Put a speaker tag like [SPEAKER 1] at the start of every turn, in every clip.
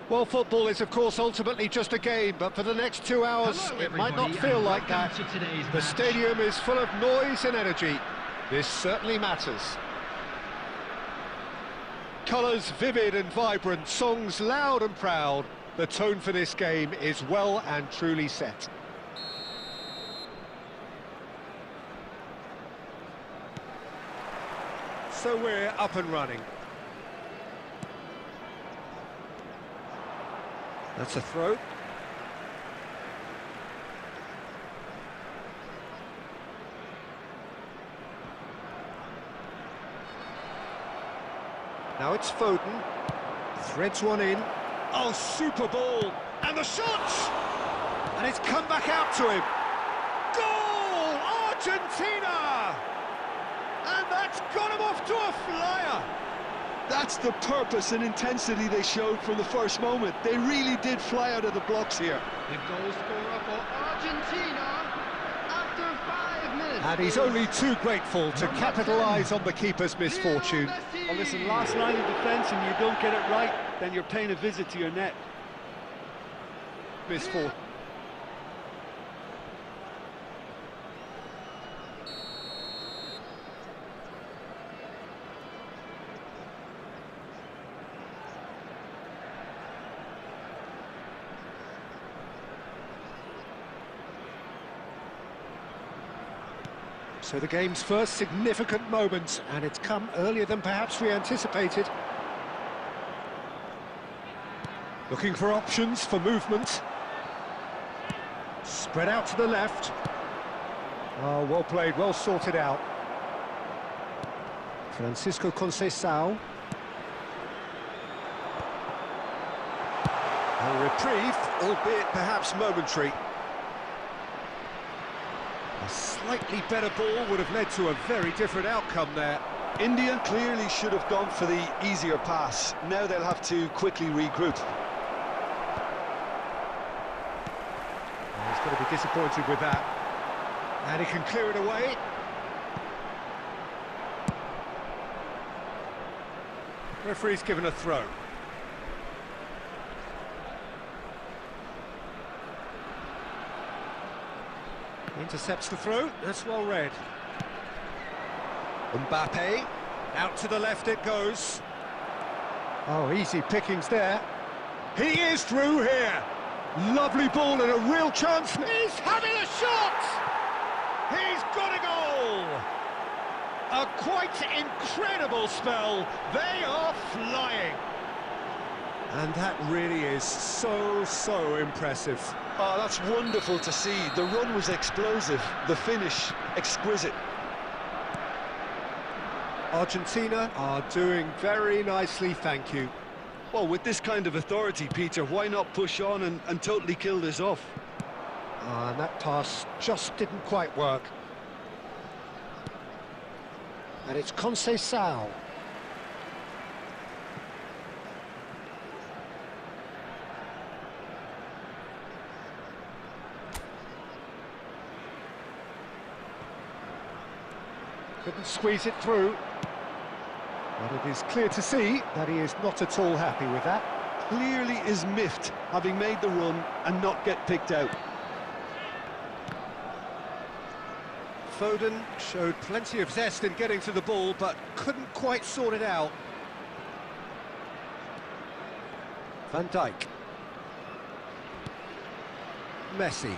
[SPEAKER 1] Well, football is, of course, ultimately just a game, but for the next 2 hours, it might not feel like that. The stadium is full of noise and energy. This certainly matters. Colours vivid and vibrant, songs loud and proud. The tone for this game is well and truly set. So we're up and running. That's a throw. Now it's Foden. Threads one in. Oh, super ball. And the shot! And it's come back out to him. Goal! Argentina! And that's got him off to a flyer.
[SPEAKER 2] That's the purpose and intensity they showed from the first moment. They really did fly out of the blocks here.
[SPEAKER 3] The goal scorer for Argentina after 5 minutes.
[SPEAKER 1] And he's only too grateful to capitalise on the keeper's misfortune.
[SPEAKER 2] Well, listen, last line of defence and you don't get it right, then you're paying a visit to your net.
[SPEAKER 1] Misfortune. So the game's first significant moment, and it's come earlier than perhaps we anticipated. Looking for options for movement. Spread out to the left. Oh, well played, well sorted out. Francisco Conceição. A reprieve, albeit perhaps momentary. A slightly better ball would have led to a very different outcome there.
[SPEAKER 2] India clearly should have gone for the easier pass. Now they'll have to quickly regroup.
[SPEAKER 1] He's going to be disappointed with that. And he can clear it away. Referee's given a throw. Intercepts the throw, that's well read. Mbappe, out to the left it goes. Oh, easy pickings there. He is through here. Lovely ball and a real chance. He's having a shot! He's got a goal! A quite incredible spell. They are flying. And that really is so impressive.
[SPEAKER 2] Oh, that's wonderful to see. The run was explosive, the finish exquisite.
[SPEAKER 1] Argentina are doing very nicely, thank you.
[SPEAKER 2] Well, with this kind of authority, Peter, why not push on and totally kill this off?
[SPEAKER 1] And that pass just didn't quite work. And it's Conceição. Couldn't squeeze it through. But it is clear to see that he is not at all happy with that.
[SPEAKER 2] Clearly is miffed, having made the run and not get picked out.
[SPEAKER 1] Foden showed plenty of zest in getting to the ball, but couldn't quite sort it out. Van Dijk. Messi.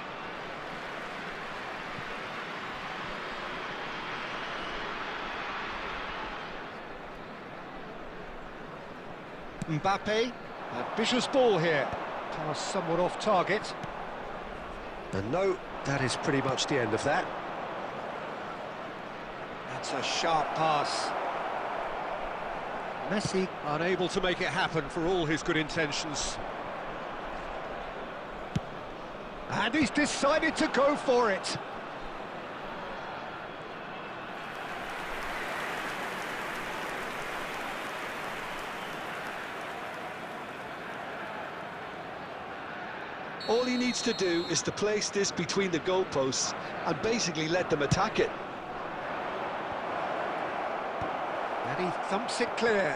[SPEAKER 1] Mbappe, ambitious ball here. Pass somewhat off target. And no, that is pretty much the end of that. That's a sharp pass. Messi unable to make it happen for all his good intentions. And he's decided to go for it.
[SPEAKER 2] All he needs to do is to place this between the goalposts and basically let them attack it.
[SPEAKER 1] And he thumps it clear.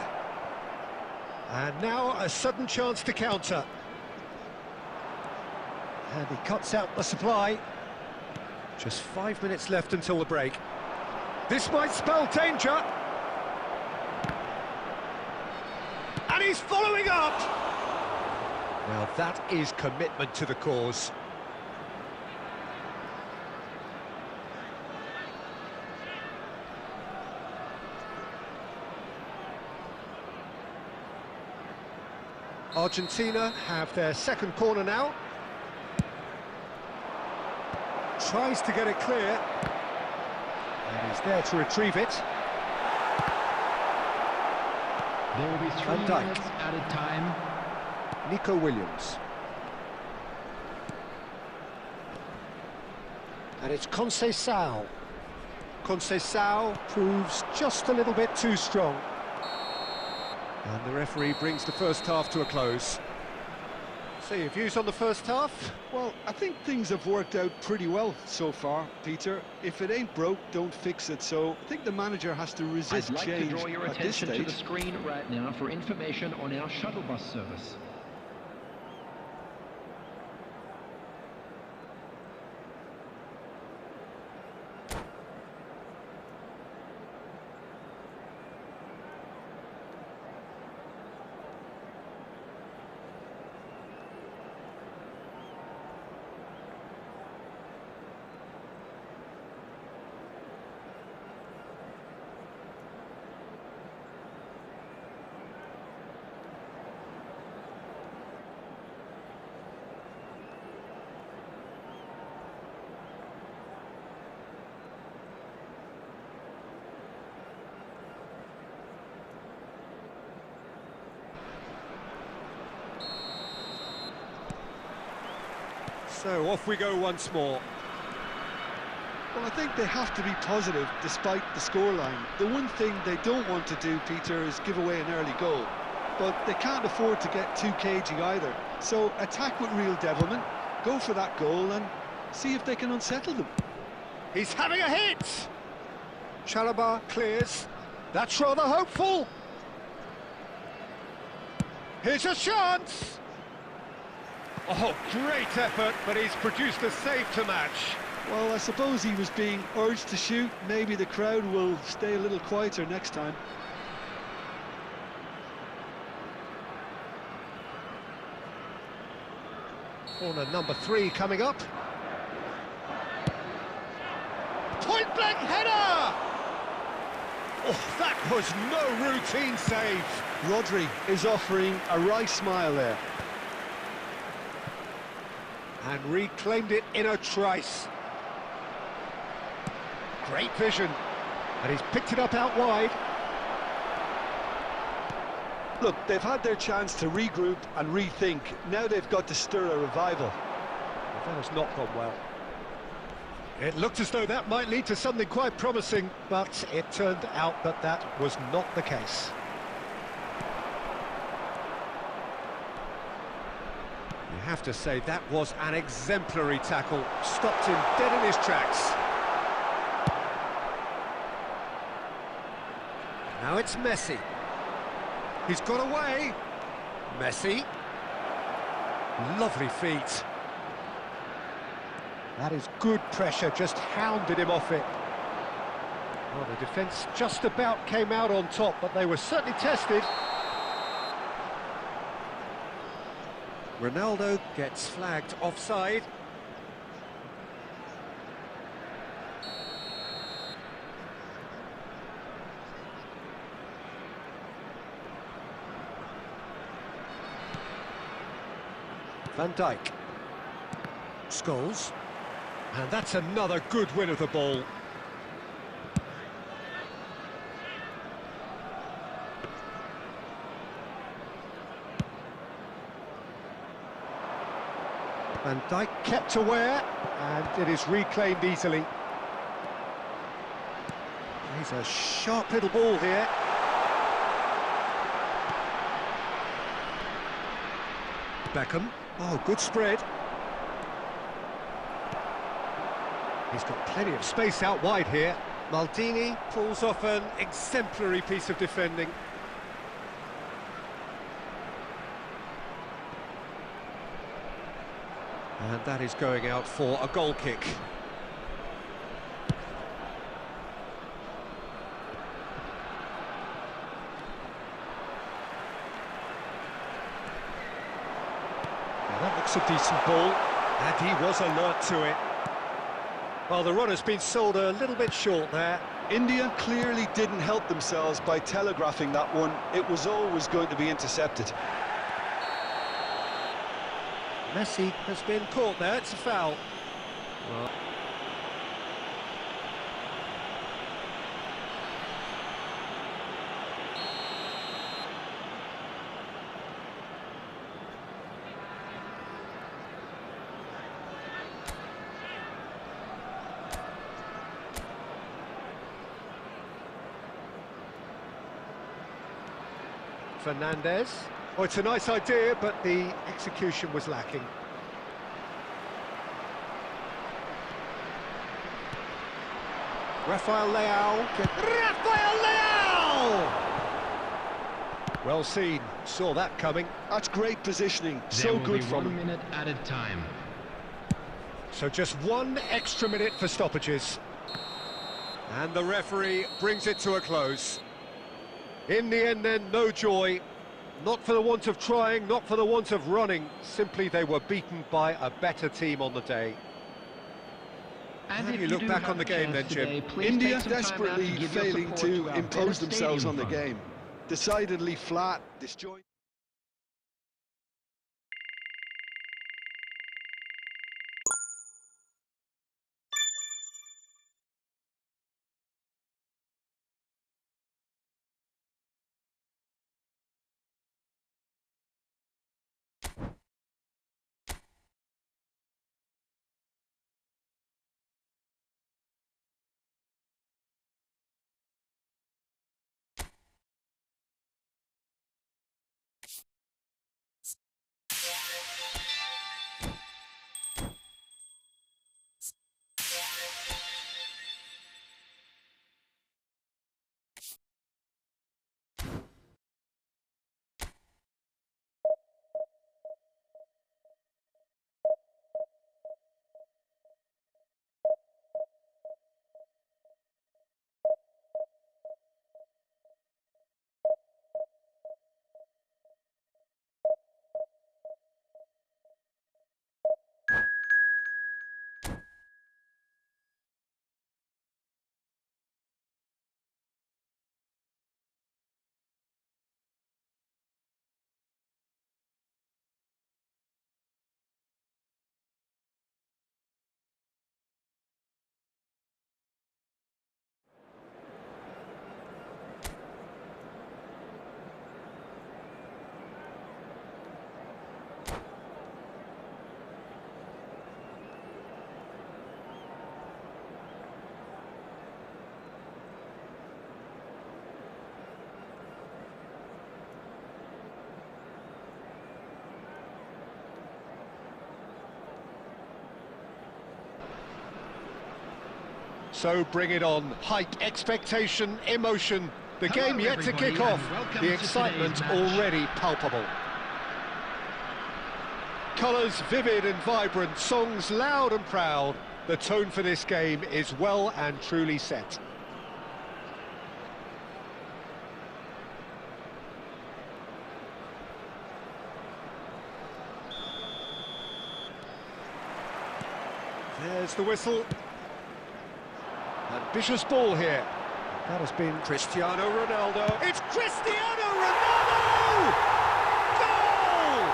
[SPEAKER 1] And now a sudden chance to counter. And he cuts out the supply. Just 5 minutes left until the break. This might spell danger. And he's following up. Now that is commitment to the cause. Argentina have their second corner now. Tries to get it clear. And he's there to retrieve it.
[SPEAKER 3] There will be 3 minutes added time.
[SPEAKER 1] Nico Williams. And it's Conceição. Conceição proves just a little bit too strong. And the referee brings the first half to a close. So your views on the first half?
[SPEAKER 2] Well, I think things have worked out pretty well so far, Peter. If it ain't broke, don't fix it. So I think the manager has to resist
[SPEAKER 3] I'd like
[SPEAKER 2] change
[SPEAKER 3] to draw your
[SPEAKER 2] at this
[SPEAKER 3] attention to
[SPEAKER 2] stage.
[SPEAKER 3] the screen right now for information on our shuttle bus service.
[SPEAKER 1] So off we go once more.
[SPEAKER 2] Well, I think they have to be positive despite the scoreline. The one thing they don't want to do, Peter, is give away an early goal. But they can't afford to get too cagey either. So attack with real devilment, go for that goal and see if they can unsettle them.
[SPEAKER 1] He's having a hit! Chalobah clears. That's rather hopeful. Here's a chance! Oh, great effort, but he's produced a save to match.
[SPEAKER 2] Well, I suppose he was being urged to shoot. Maybe the crowd will stay a little quieter next time.
[SPEAKER 1] Corner number 3 coming up. Point-blank header! Oh, that was no routine save.
[SPEAKER 2] Rodri is offering a wry smile there.
[SPEAKER 1] And reclaimed it in a trice. Great vision. And he's picked it up out wide.
[SPEAKER 2] Look, they've had their chance to regroup and rethink. Now they've got to stir a revival.
[SPEAKER 1] Well, that has not gone well. It looked as though that might lead to something quite promising, but it turned out that that was not the case. You have to say that was an exemplary tackle. Stopped him dead in his tracks. Now it's Messi. He's got away. Messi. Lovely feet. That is good pressure, just hounded him off it. Well, the defence just about came out on top, but they were certainly tested. Ronaldo gets flagged offside. Van Dijk. Scholes. And that's another good win of the ball. Van Dijk kept aware, and it is reclaimed easily. He's a sharp little ball here. Beckham. Oh, good spread. He's got plenty of space out wide here. Maldini pulls off an exemplary piece of defending. And that is going out for a goal kick. Now that looks a decent ball, and he was alert to it. Well, the run has been sold a little bit short there.
[SPEAKER 2] India clearly didn't help themselves by telegraphing that one. It was always going to be intercepted.
[SPEAKER 1] Messi has been caught there, it's a foul. Well. Fernandez. Well, it's a nice idea, but the execution was lacking. Rafael Leao. Rafael Leao! Well seen, saw that coming.
[SPEAKER 2] That's great positioning,
[SPEAKER 3] There
[SPEAKER 2] so
[SPEAKER 3] will
[SPEAKER 2] good
[SPEAKER 3] be
[SPEAKER 2] from
[SPEAKER 3] 1
[SPEAKER 2] him.
[SPEAKER 3] minute added time.
[SPEAKER 1] So just 1 extra minute for stoppages. And the referee brings it to a close. In the end then, no joy. Not for the want of trying, not for the want of running. Simply they were beaten by a better team on the day.
[SPEAKER 3] And
[SPEAKER 1] How do
[SPEAKER 3] if
[SPEAKER 1] you look
[SPEAKER 3] do
[SPEAKER 1] back
[SPEAKER 3] have
[SPEAKER 1] on the
[SPEAKER 3] a
[SPEAKER 1] game
[SPEAKER 3] chance
[SPEAKER 1] then, Jim?
[SPEAKER 3] today, please
[SPEAKER 2] India
[SPEAKER 3] take some time out
[SPEAKER 2] desperately
[SPEAKER 3] to give your
[SPEAKER 2] failing
[SPEAKER 3] support
[SPEAKER 2] to
[SPEAKER 3] our
[SPEAKER 2] impose
[SPEAKER 3] better
[SPEAKER 2] themselves on
[SPEAKER 3] stadium
[SPEAKER 2] the
[SPEAKER 3] fund.
[SPEAKER 2] game. Decidedly flat, disjointed.
[SPEAKER 1] So bring it on. Hype, expectation, emotion. The
[SPEAKER 3] Hello,
[SPEAKER 1] game yet to
[SPEAKER 3] everybody,
[SPEAKER 1] kick off.
[SPEAKER 3] and welcome
[SPEAKER 1] The
[SPEAKER 3] to
[SPEAKER 1] excitement
[SPEAKER 3] today's match.
[SPEAKER 1] already palpable. Colours vivid and vibrant, songs loud and proud. The tone for this game is well and truly set. There's the whistle. Ambitious ball here. That has been Cristiano Ronaldo. It's Cristiano Ronaldo! Goal!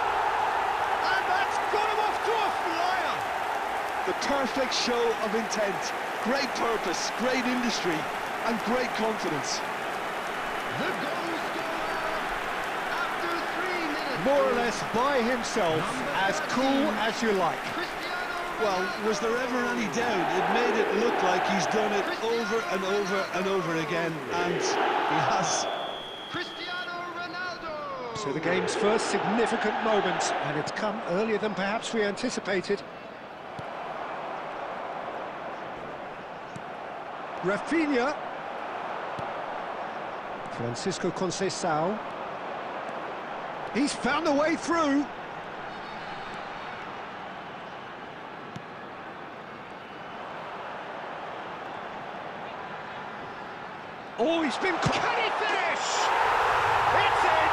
[SPEAKER 1] And that's got him off to a flyer.
[SPEAKER 2] The perfect show of intent, great purpose, great industry, and great confidence.
[SPEAKER 3] The goal scorer after 3 minutes.
[SPEAKER 1] More or less by himself, as cool as you like.
[SPEAKER 2] Well, was there ever any doubt? It made it look like he's done it over and over and over again, and he has.
[SPEAKER 3] Cristiano Ronaldo.
[SPEAKER 1] So the game's first significant moment, and it's come earlier than perhaps we anticipated. Rafinha. Francisco Conceição. He's found a way through. Oh, he's been... Can he finish? It's in!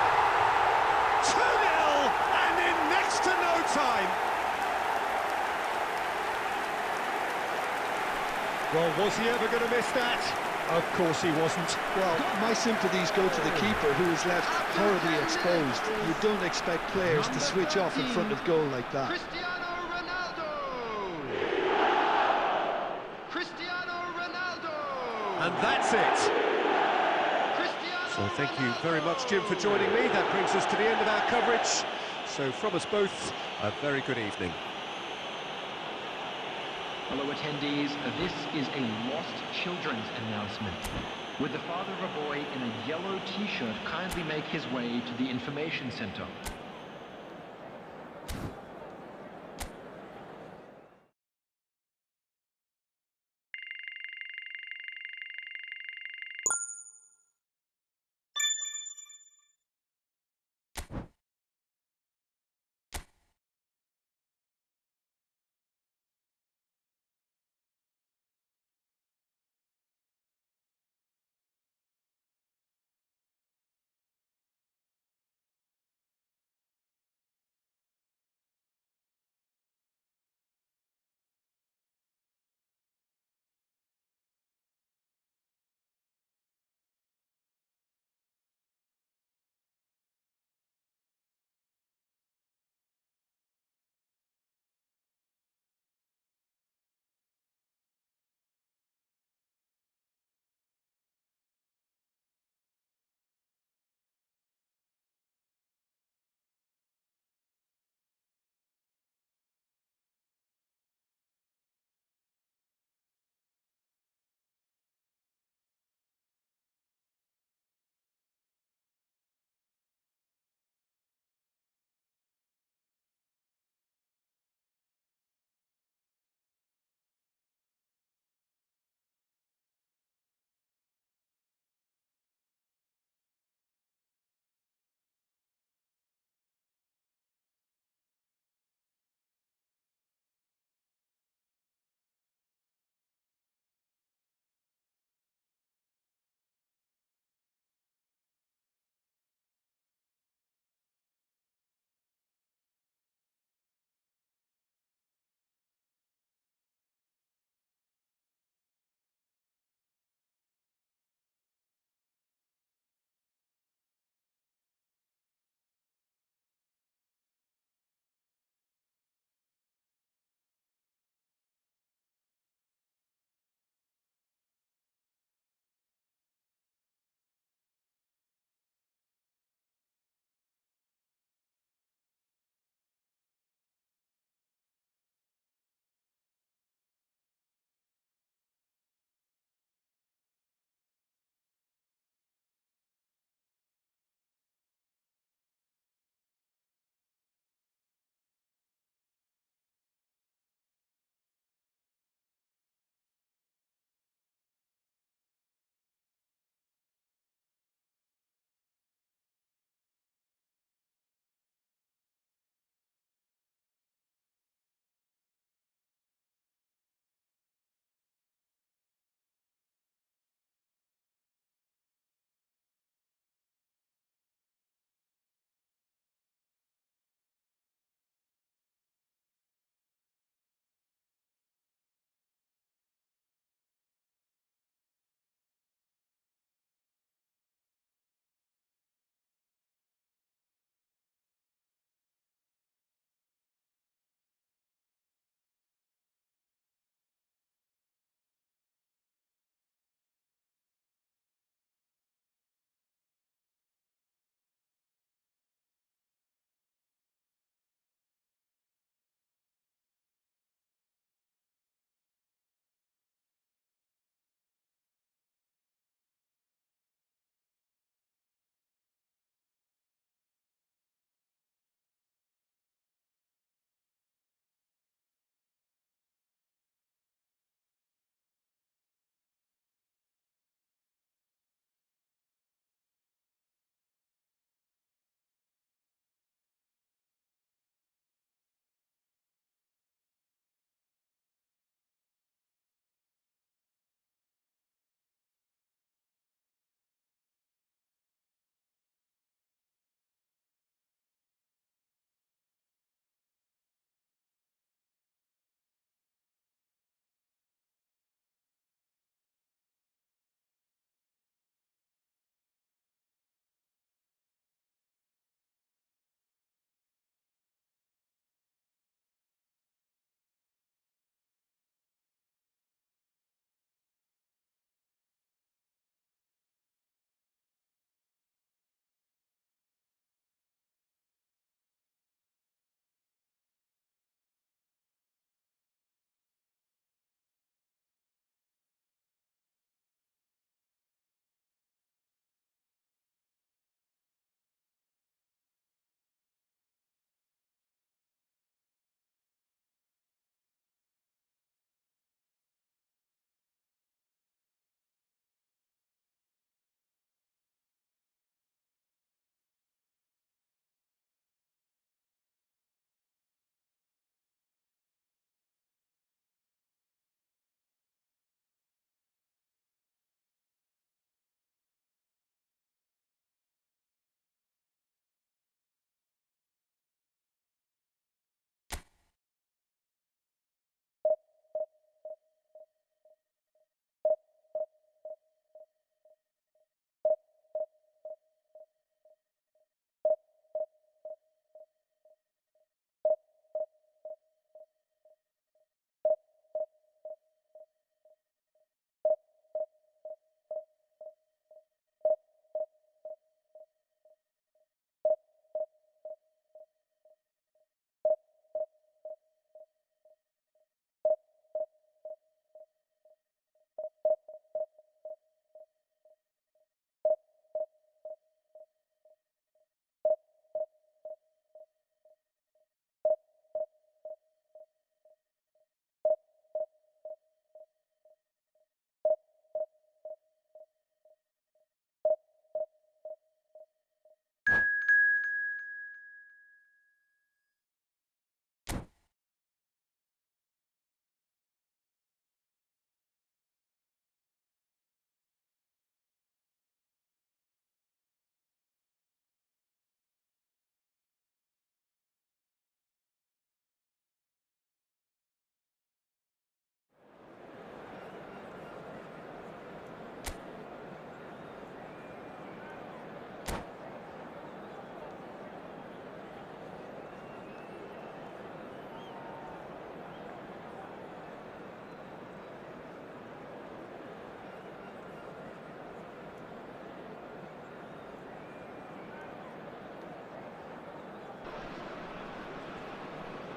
[SPEAKER 1] 2-0, and in next to no time. Well, was he ever going to miss that? Of course he wasn't.
[SPEAKER 2] Well, my sympathies go to the keeper, who is left horribly exposed. You don't expect players to switch off in front of goal like that.
[SPEAKER 3] Cristiano Ronaldo. Cristiano Ronaldo.
[SPEAKER 1] And that's it. So thank you very much, Jim, for joining me. That brings us to the end of our coverage. So from us both, a very good evening.
[SPEAKER 4] Hello attendees, this is a lost children's announcement.
[SPEAKER 3] Would the father of a boy in a yellow t-shirt kindly make his way to the information center?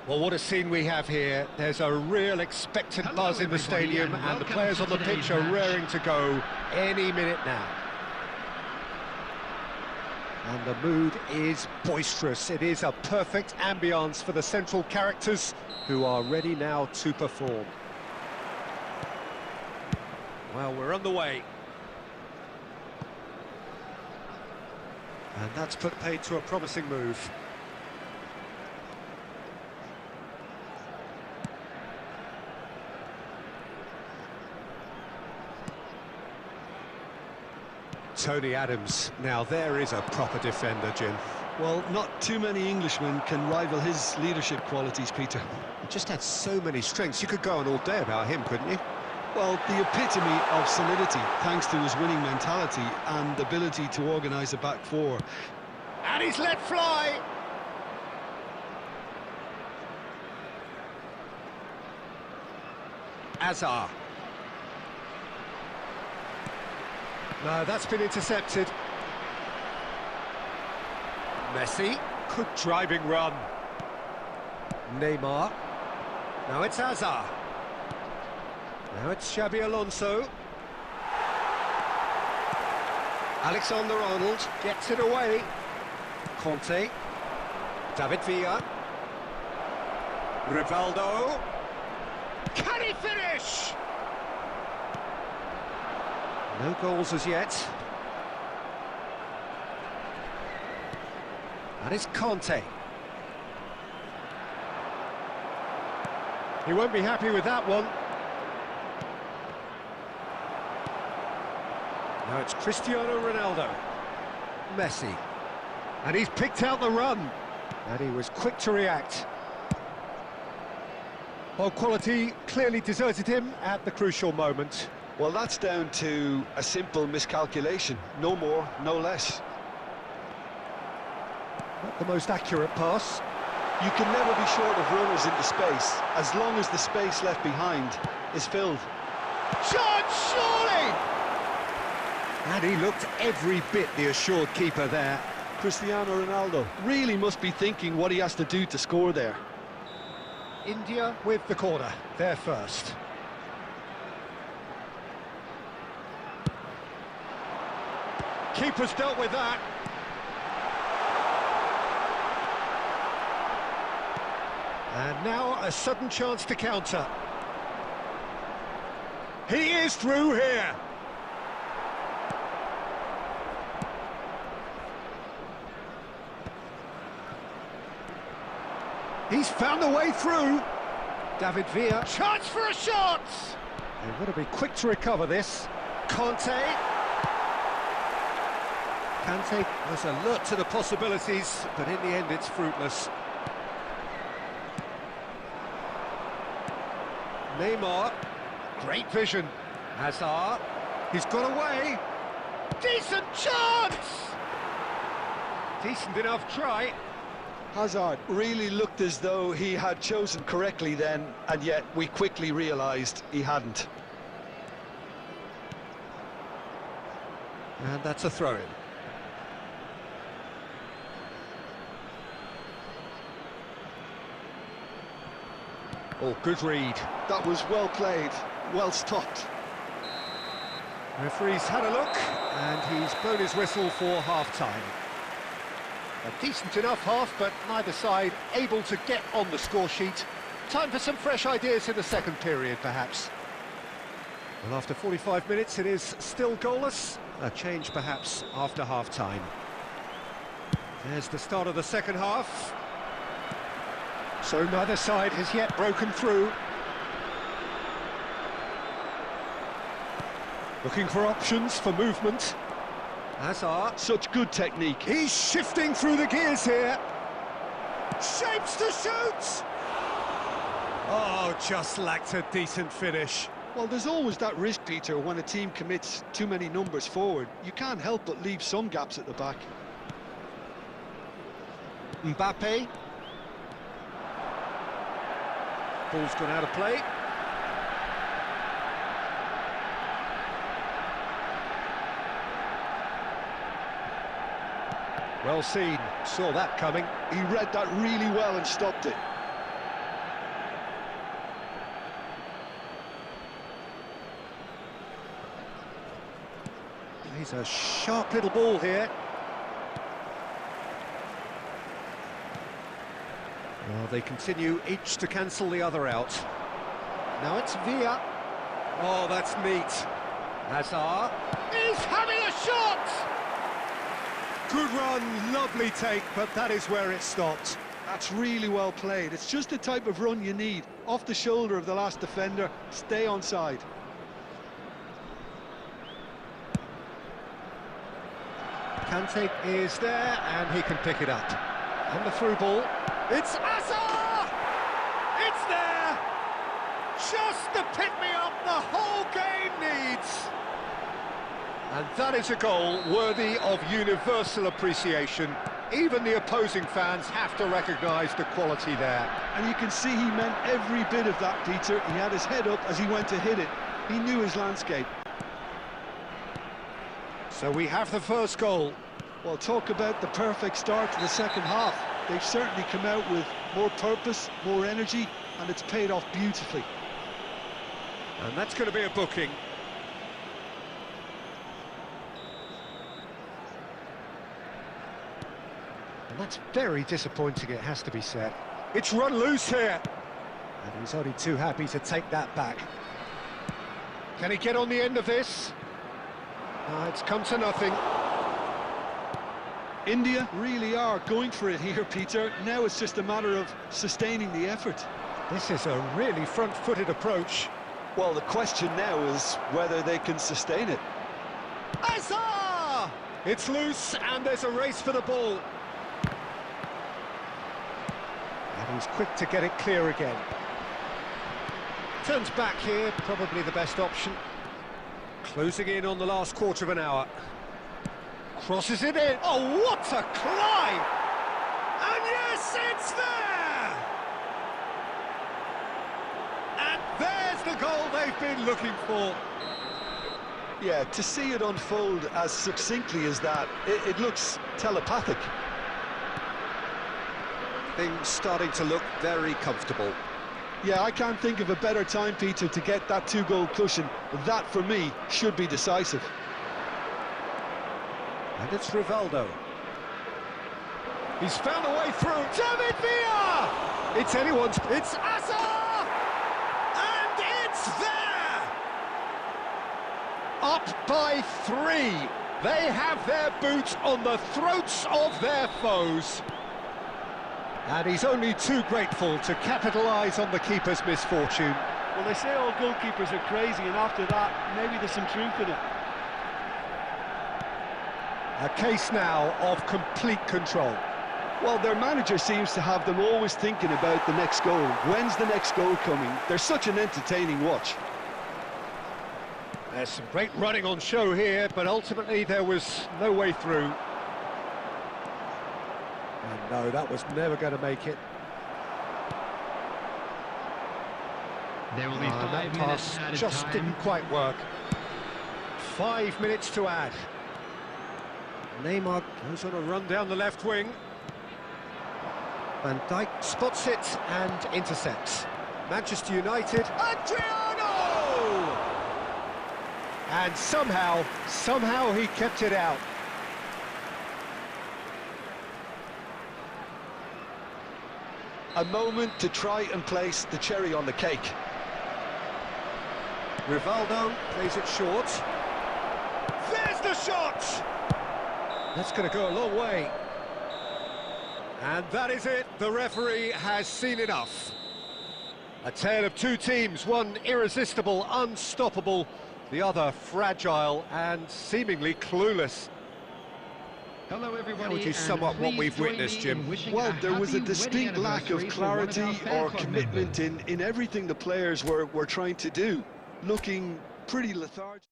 [SPEAKER 1] Well, what a scene we have here. There's a real expectant buzz in the stadium, and the players on the pitch are raring to go any minute now. And the mood is boisterous. It is a perfect ambience for the central characters who are ready now to perform. Well, we're on the way. And that's put paid to a promising move. Tony Adams. Now there is a proper defender, Jim.
[SPEAKER 2] Well, not too many Englishmen can rival his leadership qualities, Peter.
[SPEAKER 1] He just had so many strengths. You could go on all day about him, couldn't you?
[SPEAKER 2] Well, the epitome of solidity, thanks to his winning mentality and ability to organise a back four.
[SPEAKER 1] And he's let fly! Agar. No, that's been intercepted. Messi. Good driving run. Neymar. Now it's Agar. Now it's Xabi Alonso. Alexander-Arnold gets it away. Karte. David Villa. Rivaldo. Can he finish? No goals as yet. And it's Kante. He won't be happy with that one. Now it's Cristiano Ronaldo. Messi. And he's picked out the run. And he was quick to react. Well, quality clearly deserted him at the crucial moment.
[SPEAKER 2] Well, that's down to a simple miscalculation. No more, no less.
[SPEAKER 1] Not the most accurate pass.
[SPEAKER 2] You can never be short of runners into space, as long as the space left behind is filled.
[SPEAKER 1] Shot, surely! And he looked every bit the assured keeper there.
[SPEAKER 2] Cristiano Ronaldo really must be thinking what he has to do to score there.
[SPEAKER 1] India with the corner, they're first. Keeper's dealt with that. And now a sudden chance to counter. He is through here. He's found a way through. David Villa. Chance for a shot! They've got to be quick to recover this. Kante was alert to the possibilities, but in the end it's fruitless. Neymar, great vision. Agar, he's got away. Decent chance! Decent enough try.
[SPEAKER 2] Hazard really looked as though he had chosen correctly then, and yet we quickly realised he hadn't.
[SPEAKER 1] And that's a throw-in. Oh, good read.
[SPEAKER 2] That was well played, well stopped.
[SPEAKER 1] Referee's had a look, and he's blown his whistle for half-time. A decent enough half, but neither side able to get on the score sheet. Time for some fresh ideas in the second period, perhaps. Well, after 45 minutes, it is still goalless. A change, perhaps, after half-time. There's the start of the second half. So neither side has yet broken through. Looking for options for movement. Agar.
[SPEAKER 2] Such good technique.
[SPEAKER 1] He's shifting through the gears here. Shapes to shoot! Oh, just lacked a decent finish.
[SPEAKER 2] Well, there's always that risk, Peter, when a team commits too many numbers forward. You can't help but leave some gaps at the back.
[SPEAKER 1] Mbappe. Ball's gone out of play. Well seen, saw that coming.
[SPEAKER 2] He read that really well and stopped it.
[SPEAKER 1] He's a sharp little ball here. Well, they continue each to cancel the other out. Now it's Villa. Oh, that's neat. Agar is having a shot! Good run, lovely take, but that is where it stopped.
[SPEAKER 2] That's really well played. It's just the type of run you need. Off the shoulder of the last defender, stay onside.
[SPEAKER 1] Kante is there, and he can pick it up. And the through ball. It's Agar! It's there! Just the pick-me-up the whole game needs! And that is a goal worthy of universal appreciation. Even the opposing fans have to recognise the quality there.
[SPEAKER 2] And you can see he meant every bit of that, Peter. He had his head up as he went to hit it. He knew his landscape.
[SPEAKER 1] So we have the first goal.
[SPEAKER 2] Well, talk about the perfect start to the second half. They've certainly come out with more purpose, more energy, and it's paid off beautifully.
[SPEAKER 1] And that's going to be a booking. And that's very disappointing, it has to be said. It's run loose here. And he's only too happy to take that back. Can he get on the end of this? It's come to nothing.
[SPEAKER 2] India really are going for it here, Peter. Now it's just a matter of sustaining the effort.
[SPEAKER 1] This is a really front-footed approach.
[SPEAKER 2] Well, the question now is whether they can sustain it.
[SPEAKER 1] Agar! It's loose, and there's a race for the ball. And he's quick to get it clear again. Turns back here, probably the best option. Closing in on the last quarter of an hour. Crosses it in. Oh, what a climb! And yes, it's there! And there's the goal they've been looking for.
[SPEAKER 2] Yeah, to see it unfold as succinctly as that, it looks telepathic.
[SPEAKER 1] Things starting to look very comfortable.
[SPEAKER 2] Yeah, I can't think of a better time, Peter, to get that two-goal cushion. That, for me, should be decisive.
[SPEAKER 1] And it's Rivaldo. He's found a way through. David Villa! It's anyone's. It's Agar! And it's there! Up by 3. They have their boot on the throats of their foes. And he's only too grateful to capitalise on the keeper's misfortune.
[SPEAKER 2] Well, they say all goalkeepers are crazy, and after that, maybe there's some truth in it.
[SPEAKER 1] A case now of complete control.
[SPEAKER 2] Well, their manager seems to have them always thinking about the next goal. When's the next goal coming? They're such an entertaining watch.
[SPEAKER 1] There's some great running on show here, but ultimately there was no way through. And no, that was never going to make it.
[SPEAKER 3] There will be 5
[SPEAKER 1] That
[SPEAKER 3] minutes
[SPEAKER 1] pass
[SPEAKER 3] added
[SPEAKER 1] just
[SPEAKER 3] time.
[SPEAKER 1] didn't quite work. 5 minutes to add. Neymar goes on a run down the left wing. Van Dijk spots it and intercepts. Manchester United, Adriano! And somehow he kept it out.
[SPEAKER 2] A moment to try and place the cherry on the cake.
[SPEAKER 1] Rivaldo plays it short. There's the shot! That's going to go a long way. And that is it. The referee has seen enough. A tale of two teams, one irresistible, unstoppable, the other fragile and seemingly clueless.
[SPEAKER 3] Hello, everybody.
[SPEAKER 1] How would you sum up what we've witnessed, Jim?
[SPEAKER 2] Well, there was a distinct lack of clarity or commitment in everything the players were trying to do. Looking pretty lethargic.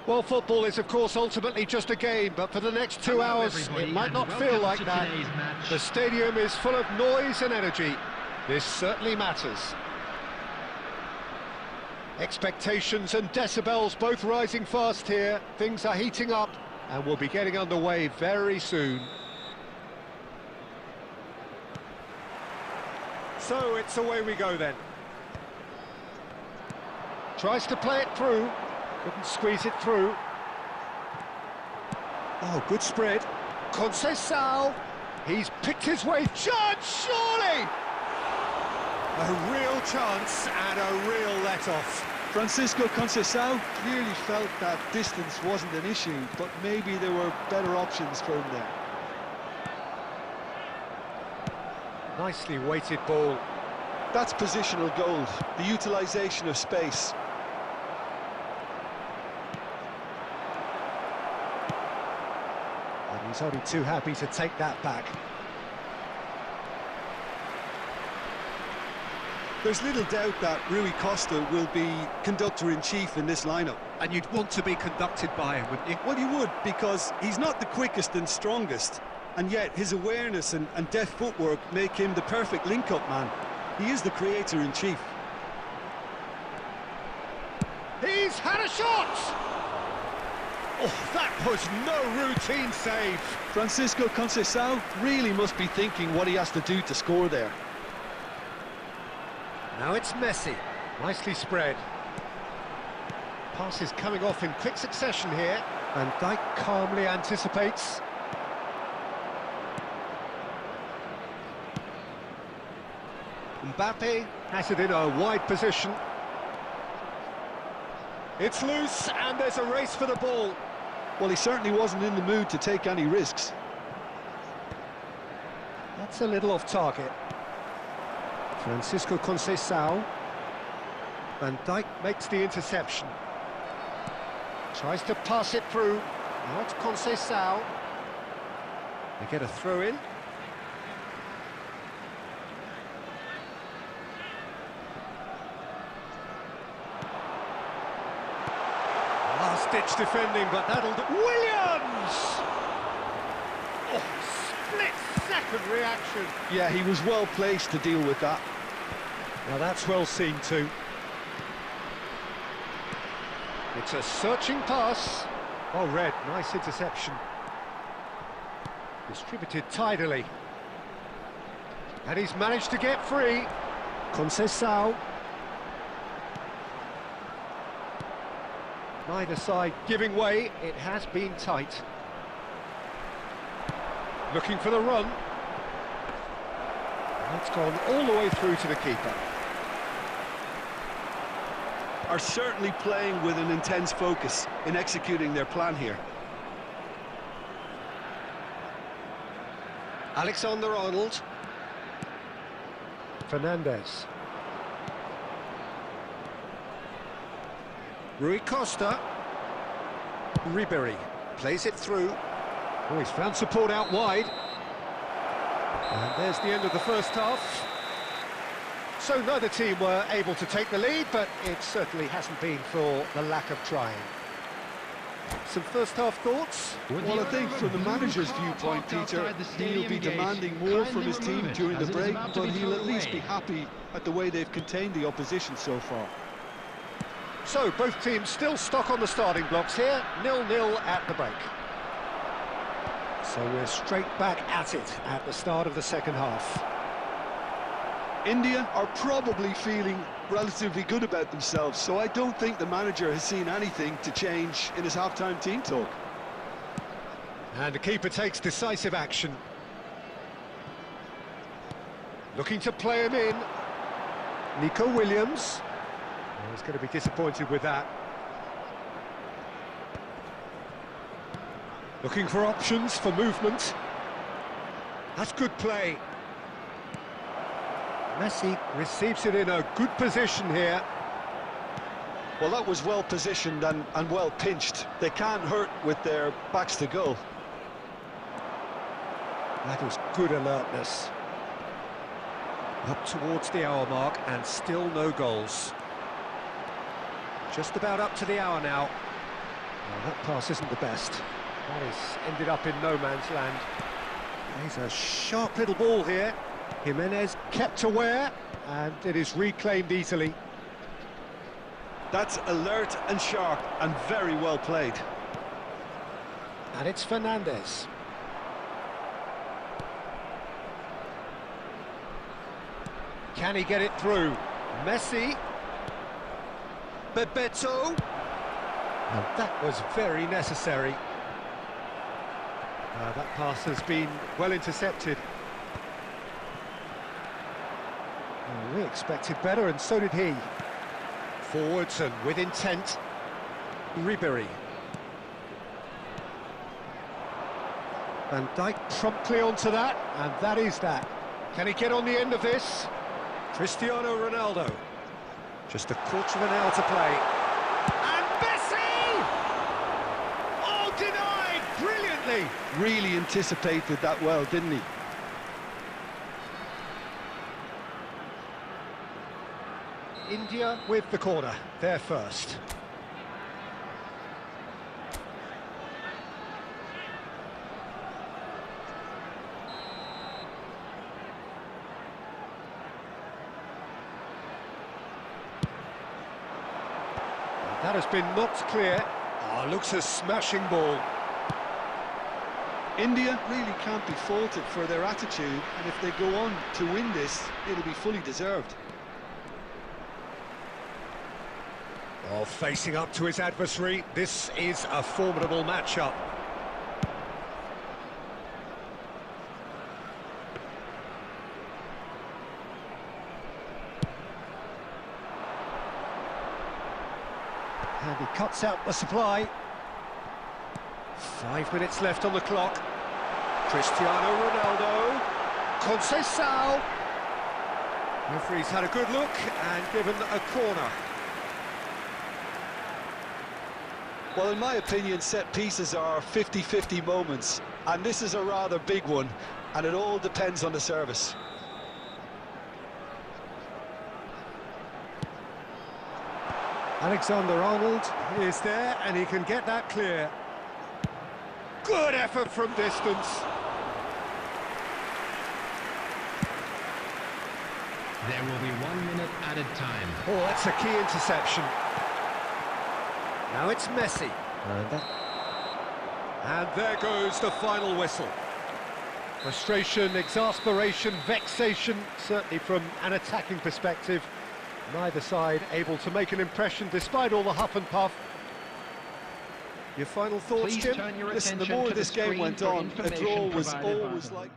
[SPEAKER 1] Well, football is, of course, ultimately just a game, but for the next 2 hours,
[SPEAKER 3] everybody,
[SPEAKER 1] it might
[SPEAKER 3] and
[SPEAKER 1] not feel
[SPEAKER 3] welcome
[SPEAKER 1] like
[SPEAKER 3] to
[SPEAKER 1] that.
[SPEAKER 3] today's match.
[SPEAKER 1] The stadium is full of noise and energy. This certainly matters. Expectations and decibels both rising fast here. Things are heating up, and we'll be getting underway very soon. So it's away we go then. Tries to play it through. Couldn't squeeze it through. Oh, good spread. Conceição. He's picked his way. Chance, surely! A real chance and a real let-off.
[SPEAKER 2] Francisco Conceição clearly felt that distance wasn't an issue, but maybe there were better options for him there.
[SPEAKER 1] Nicely weighted ball.
[SPEAKER 2] That's positional gold, the utilisation of space.
[SPEAKER 1] And he's only too happy to take that back.
[SPEAKER 2] There's little doubt that Rui Costa will be conductor-in-chief in this lineup.
[SPEAKER 1] And you'd want to be conducted by him, wouldn't you?
[SPEAKER 2] Well, you would, because he's not the quickest and strongest, and yet his awareness and deft footwork make him the perfect link-up man. He is the creator-in-chief.
[SPEAKER 1] He's had a shot! Oh, that was no routine save.
[SPEAKER 2] Francisco Conceição really must be thinking what he has to do to score there.
[SPEAKER 1] Now it's Messi. Nicely spread. Pass is coming off in quick succession here. Van Dijk calmly anticipates. Mbappe has it in a wide position. It's loose, and there's a race for the ball.
[SPEAKER 2] Well, he certainly wasn't in the mood to take any risks.
[SPEAKER 1] That's a little off target. Francisco Conceição. Van Dijk makes the interception. Tries to pass it through. Now it's Conceição. They get a throw in. Last-ditch defending, but that'll do. Williams! Oh, split-second reaction.
[SPEAKER 2] Yeah, he was well placed to deal with that.
[SPEAKER 1] Now that's well seen too. It's a searching pass. Oh, Red, nice interception. Distributed tidily. And he's managed to get free. Conceição. Neither side giving way. It has been tight. Looking for the run. That's gone all the way through to the keeper.
[SPEAKER 2] Are certainly playing with an intense focus in executing their plan here.
[SPEAKER 1] Alexander-Arnold. Fernandez. Rui Costa. Ribéry plays it through. Oh, he's found support out wide. And there's the end of the first half. So neither team were able to take the lead, but it certainly hasn't been for the lack of trying. Some first half thoughts?
[SPEAKER 2] Well, I think from the manager's viewpoint, Peter, he'll be demanding more from his team during the break, but he'll at least be happy at the way they've contained the opposition so far.
[SPEAKER 1] So both teams still stuck on the starting blocks here, 0-0 at the break. So we're straight back at it at the start of the second half.
[SPEAKER 2] India are probably feeling relatively good about themselves, so I don't think the manager has seen anything to change in his half-time team talk.
[SPEAKER 1] And the keeper takes decisive action. Looking to play him in. Nico Williams. Oh, he's going to be disappointed with that. Looking for options for movement. That's good play. Messi receives it in a good position here.
[SPEAKER 2] Well, that was well positioned and well pinched. They can't hurt with their backs to goal.
[SPEAKER 1] That was good alertness. Up towards the hour mark and still no goals. Just about up to the hour now. Well, that pass isn't the best. That has ended up in no man's land. He's a sharp little ball here. Jimenez kept aware, and it is reclaimed easily.
[SPEAKER 2] That's alert and sharp and very well played.
[SPEAKER 1] And it's Fernandez. Can he get it through? Messi. Bebeto. And that was very necessary. That pass has been well intercepted. Well, we expected better, and so did he. Forwards and with intent. Ribery. Van Dijk promptly onto that, and that is that. Can he get on the end of this? Cristiano Ronaldo. Just a quarter of an hour to play. And Messi! Oh, denied brilliantly.
[SPEAKER 2] Really anticipated that well, didn't he?
[SPEAKER 1] India with the corner, they're first. That has been knocked clear. Oh, looks a smashing ball.
[SPEAKER 2] India really can't be faulted for their attitude, and if they go on to win this, it'll be fully deserved.
[SPEAKER 1] Oh, facing up to his adversary, this is a formidable matchup. And he cuts out the supply. 5 minutes left on the clock. Cristiano Ronaldo. Conceição. Referee's had a good look and given a corner.
[SPEAKER 2] Well, in my opinion, set pieces are 50-50 moments, and this is a rather big one, and it all depends on the service.
[SPEAKER 1] Alexander-Arnold is there, and he can get that clear. Good effort from distance.
[SPEAKER 3] There will be 1 minute added time.
[SPEAKER 1] Oh, that's a key interception. Now it's Messi. And there goes the final whistle. Frustration, exasperation, vexation, certainly from an attacking perspective. Neither side able to make an impression despite all the huff and puff. Your final thoughts,
[SPEAKER 3] Please
[SPEAKER 1] Jim?
[SPEAKER 3] turn your
[SPEAKER 2] Listen,
[SPEAKER 3] attention
[SPEAKER 2] the more
[SPEAKER 3] to
[SPEAKER 2] this
[SPEAKER 3] the
[SPEAKER 2] game
[SPEAKER 3] screen
[SPEAKER 2] went
[SPEAKER 3] for
[SPEAKER 2] on, a draw
[SPEAKER 3] information
[SPEAKER 2] was
[SPEAKER 3] provided by
[SPEAKER 2] always
[SPEAKER 3] the-
[SPEAKER 2] like...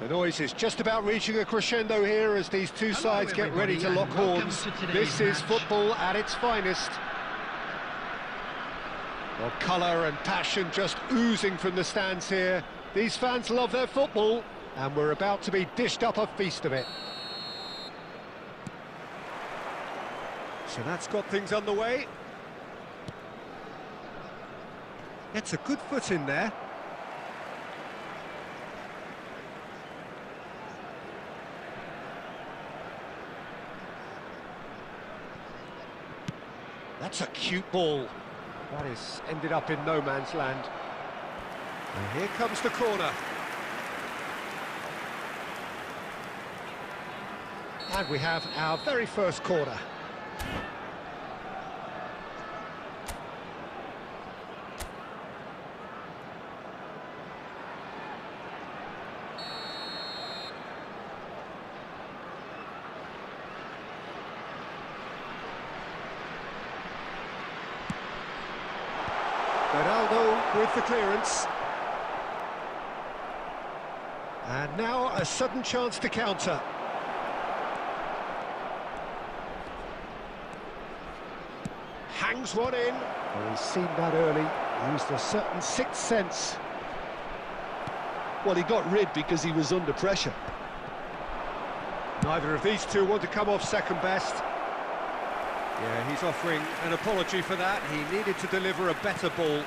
[SPEAKER 1] The noise is just about reaching a crescendo here as these two sides get ready to lock horns. This is football at its finest. Well, colour and passion just oozing from the stands here. These fans love their football, and we're about to be dished up a feast of it. So that's got things underway. Gets a good foot in there. That's a cute ball. That is ended up in no man's land. And here comes the corner. And we have our very first corner. Ronaldo with the clearance. And now a sudden chance to counter. Hangs one in. Well, he's seen that early. Used a certain sixth sense.
[SPEAKER 2] Well, he got rid because he was under pressure.
[SPEAKER 1] Neither of these two want to come off second best. Yeah, he's offering an apology for that. He needed to deliver a better ball.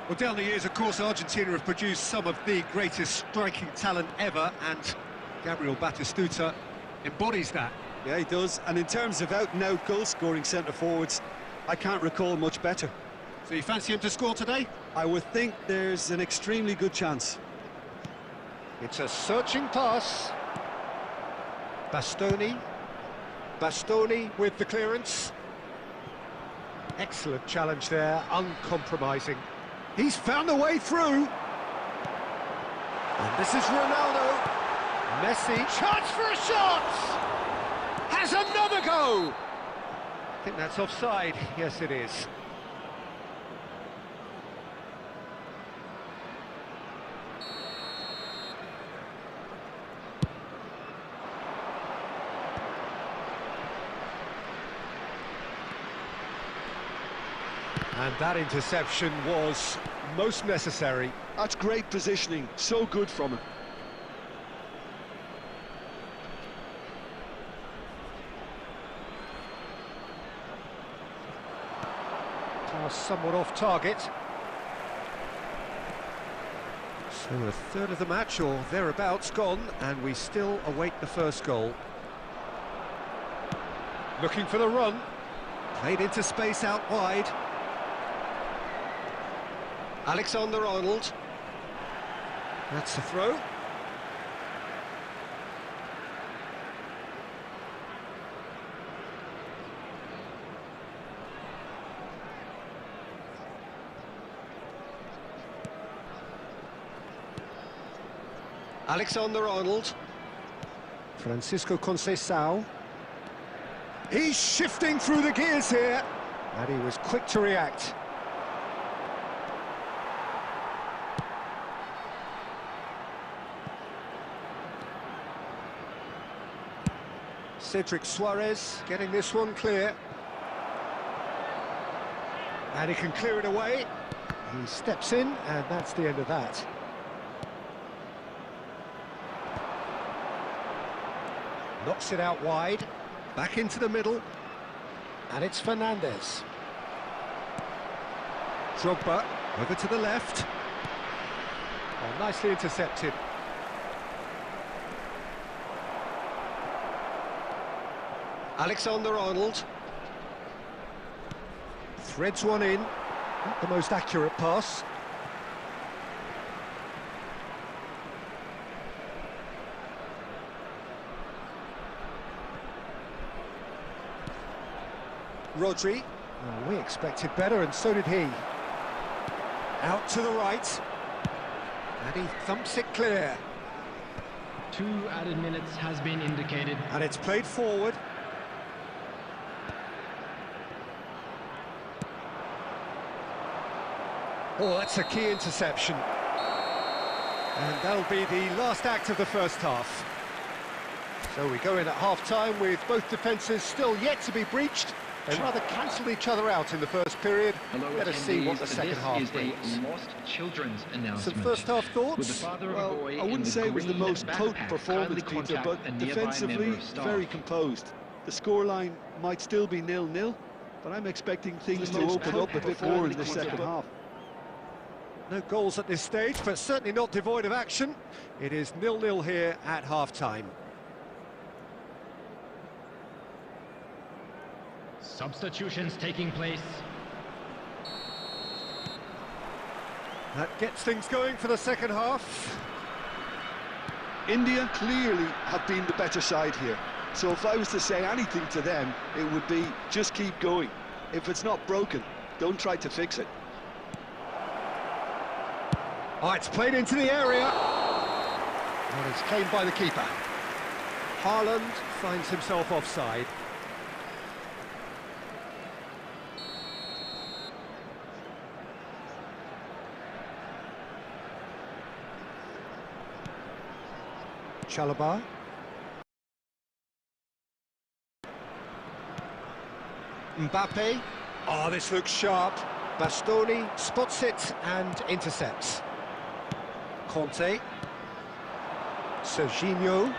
[SPEAKER 1] Well, down the years, of course, Argentina have produced some of the greatest striking talent ever, and Gabriel Batistuta embodies that.
[SPEAKER 2] Yeah, he does. And in terms of out-and-out goal-scoring centre-forwards, I can't recall much better.
[SPEAKER 1] So you fancy him to score today?
[SPEAKER 2] I would think there's an extremely good chance.
[SPEAKER 1] It's a searching pass. Bastoni with the clearance. Excellent challenge there, uncompromising. He's found a way through. And this is Ronaldo. Messi, chance for a shot! Has another go! I think that's offside. Yes, it is. And that interception was most necessary.
[SPEAKER 2] That's great positioning, so good from him.
[SPEAKER 1] Pass somewhat off target. So a third of the match, or thereabouts, gone, and we still await the first goal. Looking for the run. Played into space out wide. Alexander-Arnold. That's the throw. Alexander-Arnold. Francisco Conceição. He's shifting through the gears here. And he was quick to react. Cedric Suarez getting this one clear. And he can clear it away. He steps in, and that's the end of that. Knocks it out wide. Back into the middle. And it's Fernandez. Drogba over to the left. Oh, nicely intercepted. Alexander-Arnold threads one in, not the most accurate pass. Rodri, oh, we expected better, and so did he. Out to the right, and he thumps it clear.
[SPEAKER 3] 2 added minutes has been indicated.
[SPEAKER 1] And it's played forward. Oh, that's a key interception. And that'll be the last act of the first half. So we go in at half-time with both defences still yet to be breached. They rather cancelled each other out in the first period. Let us see what the second half brings.
[SPEAKER 3] This is a lost children's announcement.
[SPEAKER 1] Some first-half thoughts?
[SPEAKER 3] With the father of a
[SPEAKER 2] Well,
[SPEAKER 3] boy
[SPEAKER 2] I wouldn't say it was the most potent
[SPEAKER 3] backpack,
[SPEAKER 2] performance,
[SPEAKER 3] kindly
[SPEAKER 2] Peter, but
[SPEAKER 3] contact a nearby
[SPEAKER 2] defensively,
[SPEAKER 3] member of staff.
[SPEAKER 2] very composed. The scoreline might still be 0-0, but I'm expecting things to open up a bit more in the second half.
[SPEAKER 1] No goals at this stage, but certainly not devoid of action. It is 0-0 here at half-time.
[SPEAKER 4] Substitutions taking place.
[SPEAKER 1] That gets things going for the second half.
[SPEAKER 2] India clearly have been the better side here. So if I was to say anything to them, it would be just keep going. If it's not broken, don't try to fix it.
[SPEAKER 1] Oh, it's played into the area. Well, it's claimed by the keeper. Haaland finds himself offside. Chalobah. Mbappe. Oh, this looks sharp. Bastoni spots it and intercepts. Conte. Serginho.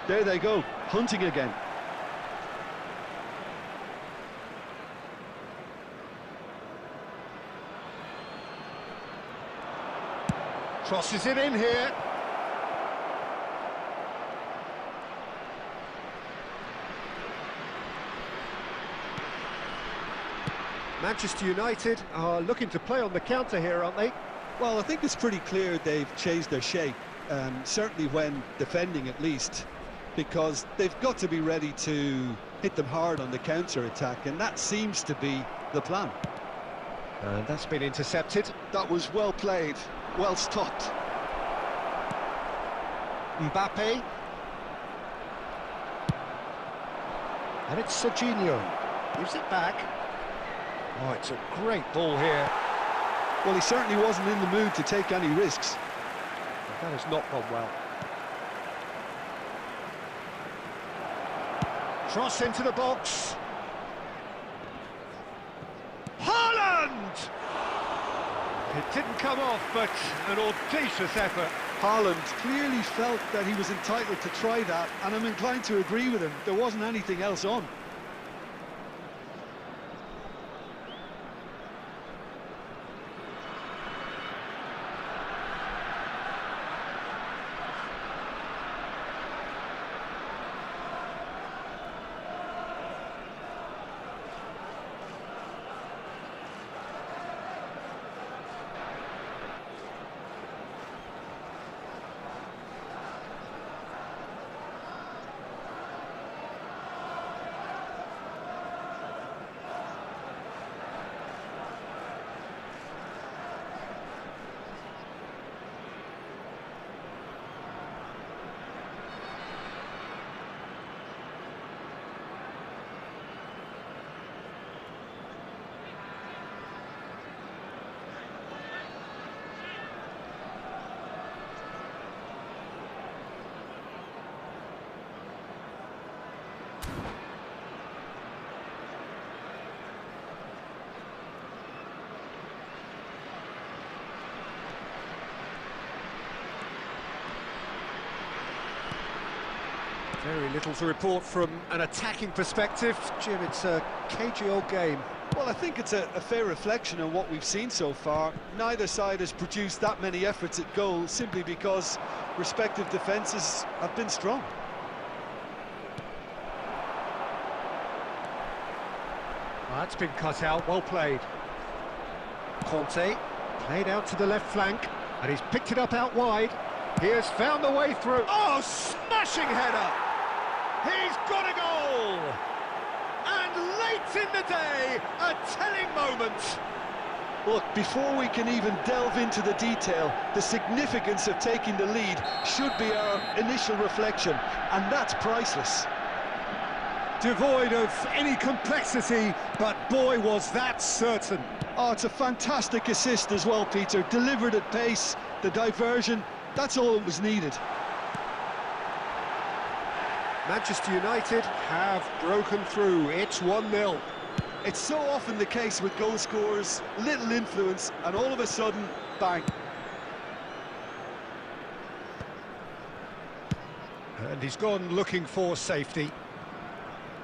[SPEAKER 2] There they go, hunting again.
[SPEAKER 1] Crosses it in here. Manchester United are looking to play on the counter here, aren't they?
[SPEAKER 2] Well, I think it's pretty clear they've changed their shape, certainly when defending at least, because they've got to be ready to hit them hard on the counter-attack, and that seems to be the plan.
[SPEAKER 1] And that's been intercepted.
[SPEAKER 2] That was well played, well stopped.
[SPEAKER 1] Mbappe. And it's Serginho. Gives it back. Oh, it's a great ball here.
[SPEAKER 2] Well, he certainly wasn't in the mood to take any risks.
[SPEAKER 1] That has not gone well. Cross into the box. Haaland! It didn't come off, but an audacious effort.
[SPEAKER 2] Haaland clearly felt that he was entitled to try that, and I'm inclined to agree with him. There wasn't anything else on.
[SPEAKER 1] Very little to report from an attacking perspective. Jim, it's a cagey old game.
[SPEAKER 2] Well, I think it's a fair reflection on what we've seen so far. Neither side has produced that many efforts at goal simply because respective defences have been strong.
[SPEAKER 1] Well, that's been cut out, well played. Conte, played out to the left flank, and he's picked it up out wide. He has found the way through. Oh, smashing header! He's got a goal! And late in the day, a telling moment.
[SPEAKER 2] Look, before we can even delve into the detail, the significance of taking the lead should be our initial reflection, and that's priceless.
[SPEAKER 1] Devoid of any complexity, but boy was that certain.
[SPEAKER 2] Oh, it's a fantastic assist as well, Peter. Delivered at pace, the diversion, that's all that was needed.
[SPEAKER 1] Manchester United have broken through. It's 1-0.
[SPEAKER 2] It's so often the case with goal scorers, little influence, and all of a sudden, bang.
[SPEAKER 1] And he's gone looking for safety.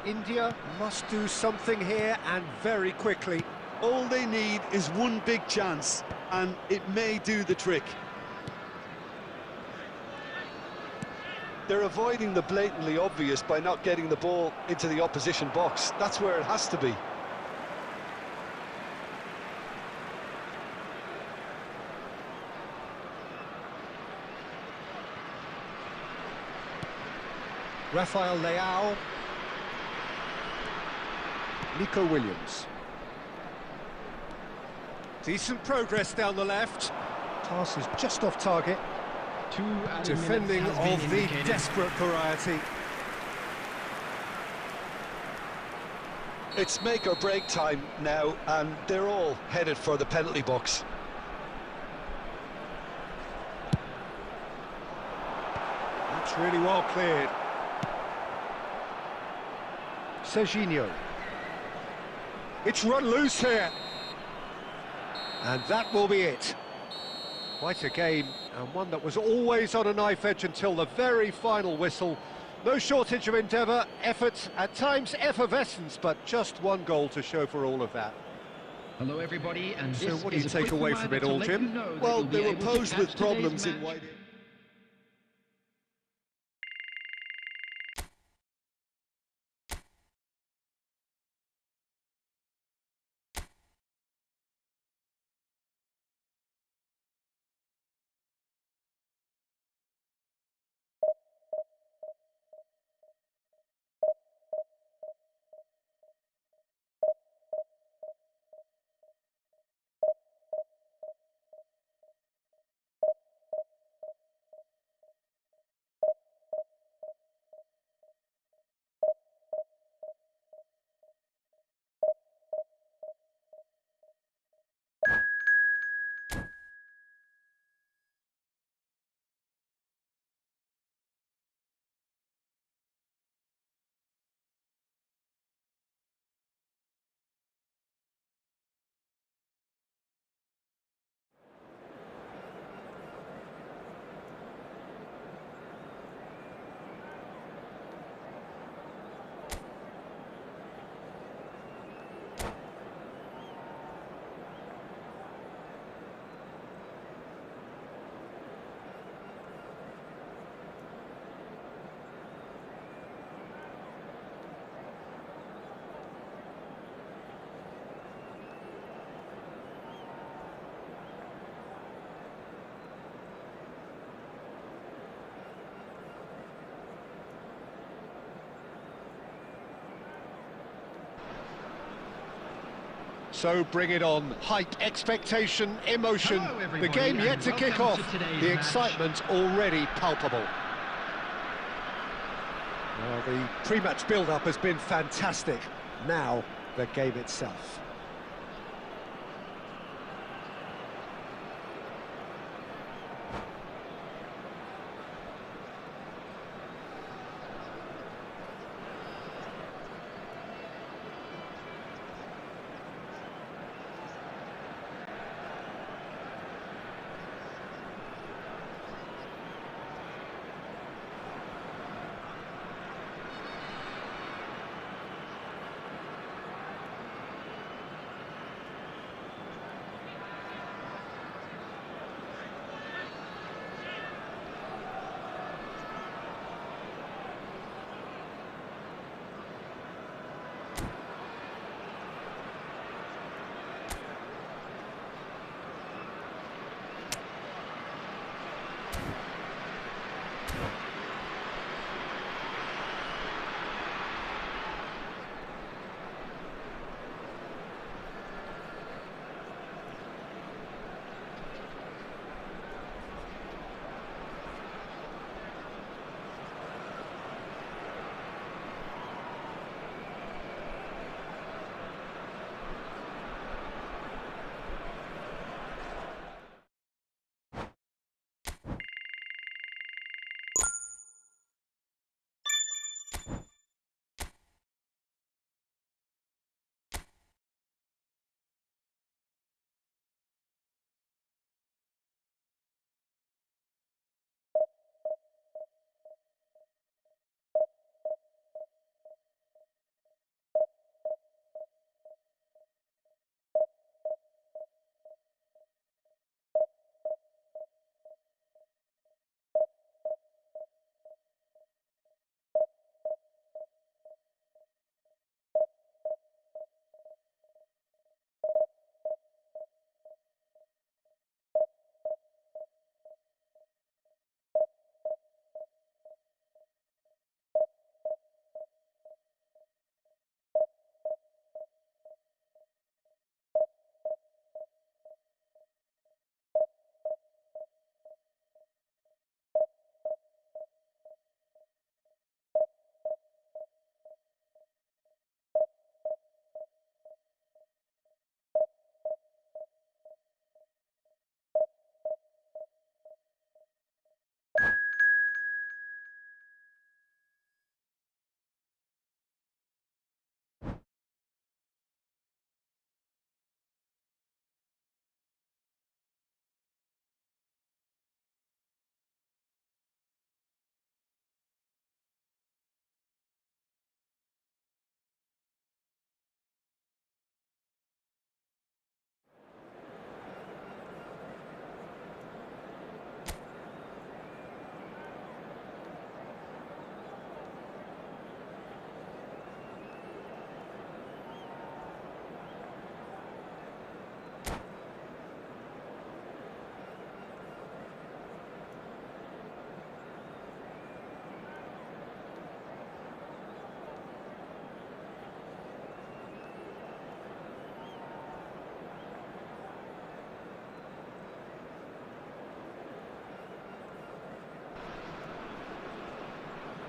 [SPEAKER 1] India must do something here, and very quickly.
[SPEAKER 2] All they need is one big chance, and it may do the trick. They're avoiding the blatantly obvious by not getting the ball into the opposition box. That's where it has to be.
[SPEAKER 1] Rafael Leao. Nico Williams. Decent progress down the left. Pass is just off target.
[SPEAKER 4] 2 added
[SPEAKER 1] Defending
[SPEAKER 4] minutes has
[SPEAKER 1] of
[SPEAKER 4] been
[SPEAKER 1] the
[SPEAKER 4] indicated.
[SPEAKER 1] desperate variety.
[SPEAKER 2] It's make or break time now, and they're all headed for the penalty box.
[SPEAKER 1] That's really well cleared. Serginho. It's run loose here. And that will be it. Quite a game, and one that was always on a knife edge until the very final whistle. No shortage of endeavour, effort, at times effervescence, but just one goal to show for all of that.
[SPEAKER 4] Hello everybody, and
[SPEAKER 1] So
[SPEAKER 4] this
[SPEAKER 1] what do you
[SPEAKER 4] is a
[SPEAKER 1] take
[SPEAKER 4] quick
[SPEAKER 1] away from
[SPEAKER 4] reminder
[SPEAKER 1] it
[SPEAKER 4] to
[SPEAKER 1] all,
[SPEAKER 4] let
[SPEAKER 1] Jim?
[SPEAKER 4] you know that
[SPEAKER 2] Well,
[SPEAKER 4] you'll be
[SPEAKER 2] they were
[SPEAKER 4] able to
[SPEAKER 2] posed
[SPEAKER 4] catch
[SPEAKER 2] with
[SPEAKER 4] today's
[SPEAKER 2] problems in
[SPEAKER 4] match.
[SPEAKER 2] wide...
[SPEAKER 1] So bring it on. Hype, expectation, emotion.
[SPEAKER 4] Hello,
[SPEAKER 1] The
[SPEAKER 4] everybody,
[SPEAKER 1] game yet
[SPEAKER 4] and
[SPEAKER 1] to kick
[SPEAKER 4] welcome
[SPEAKER 1] off.
[SPEAKER 4] to today's
[SPEAKER 1] The
[SPEAKER 4] match.
[SPEAKER 1] excitement already palpable. Well, the pre-match build-up has been fantastic. Now, the game itself.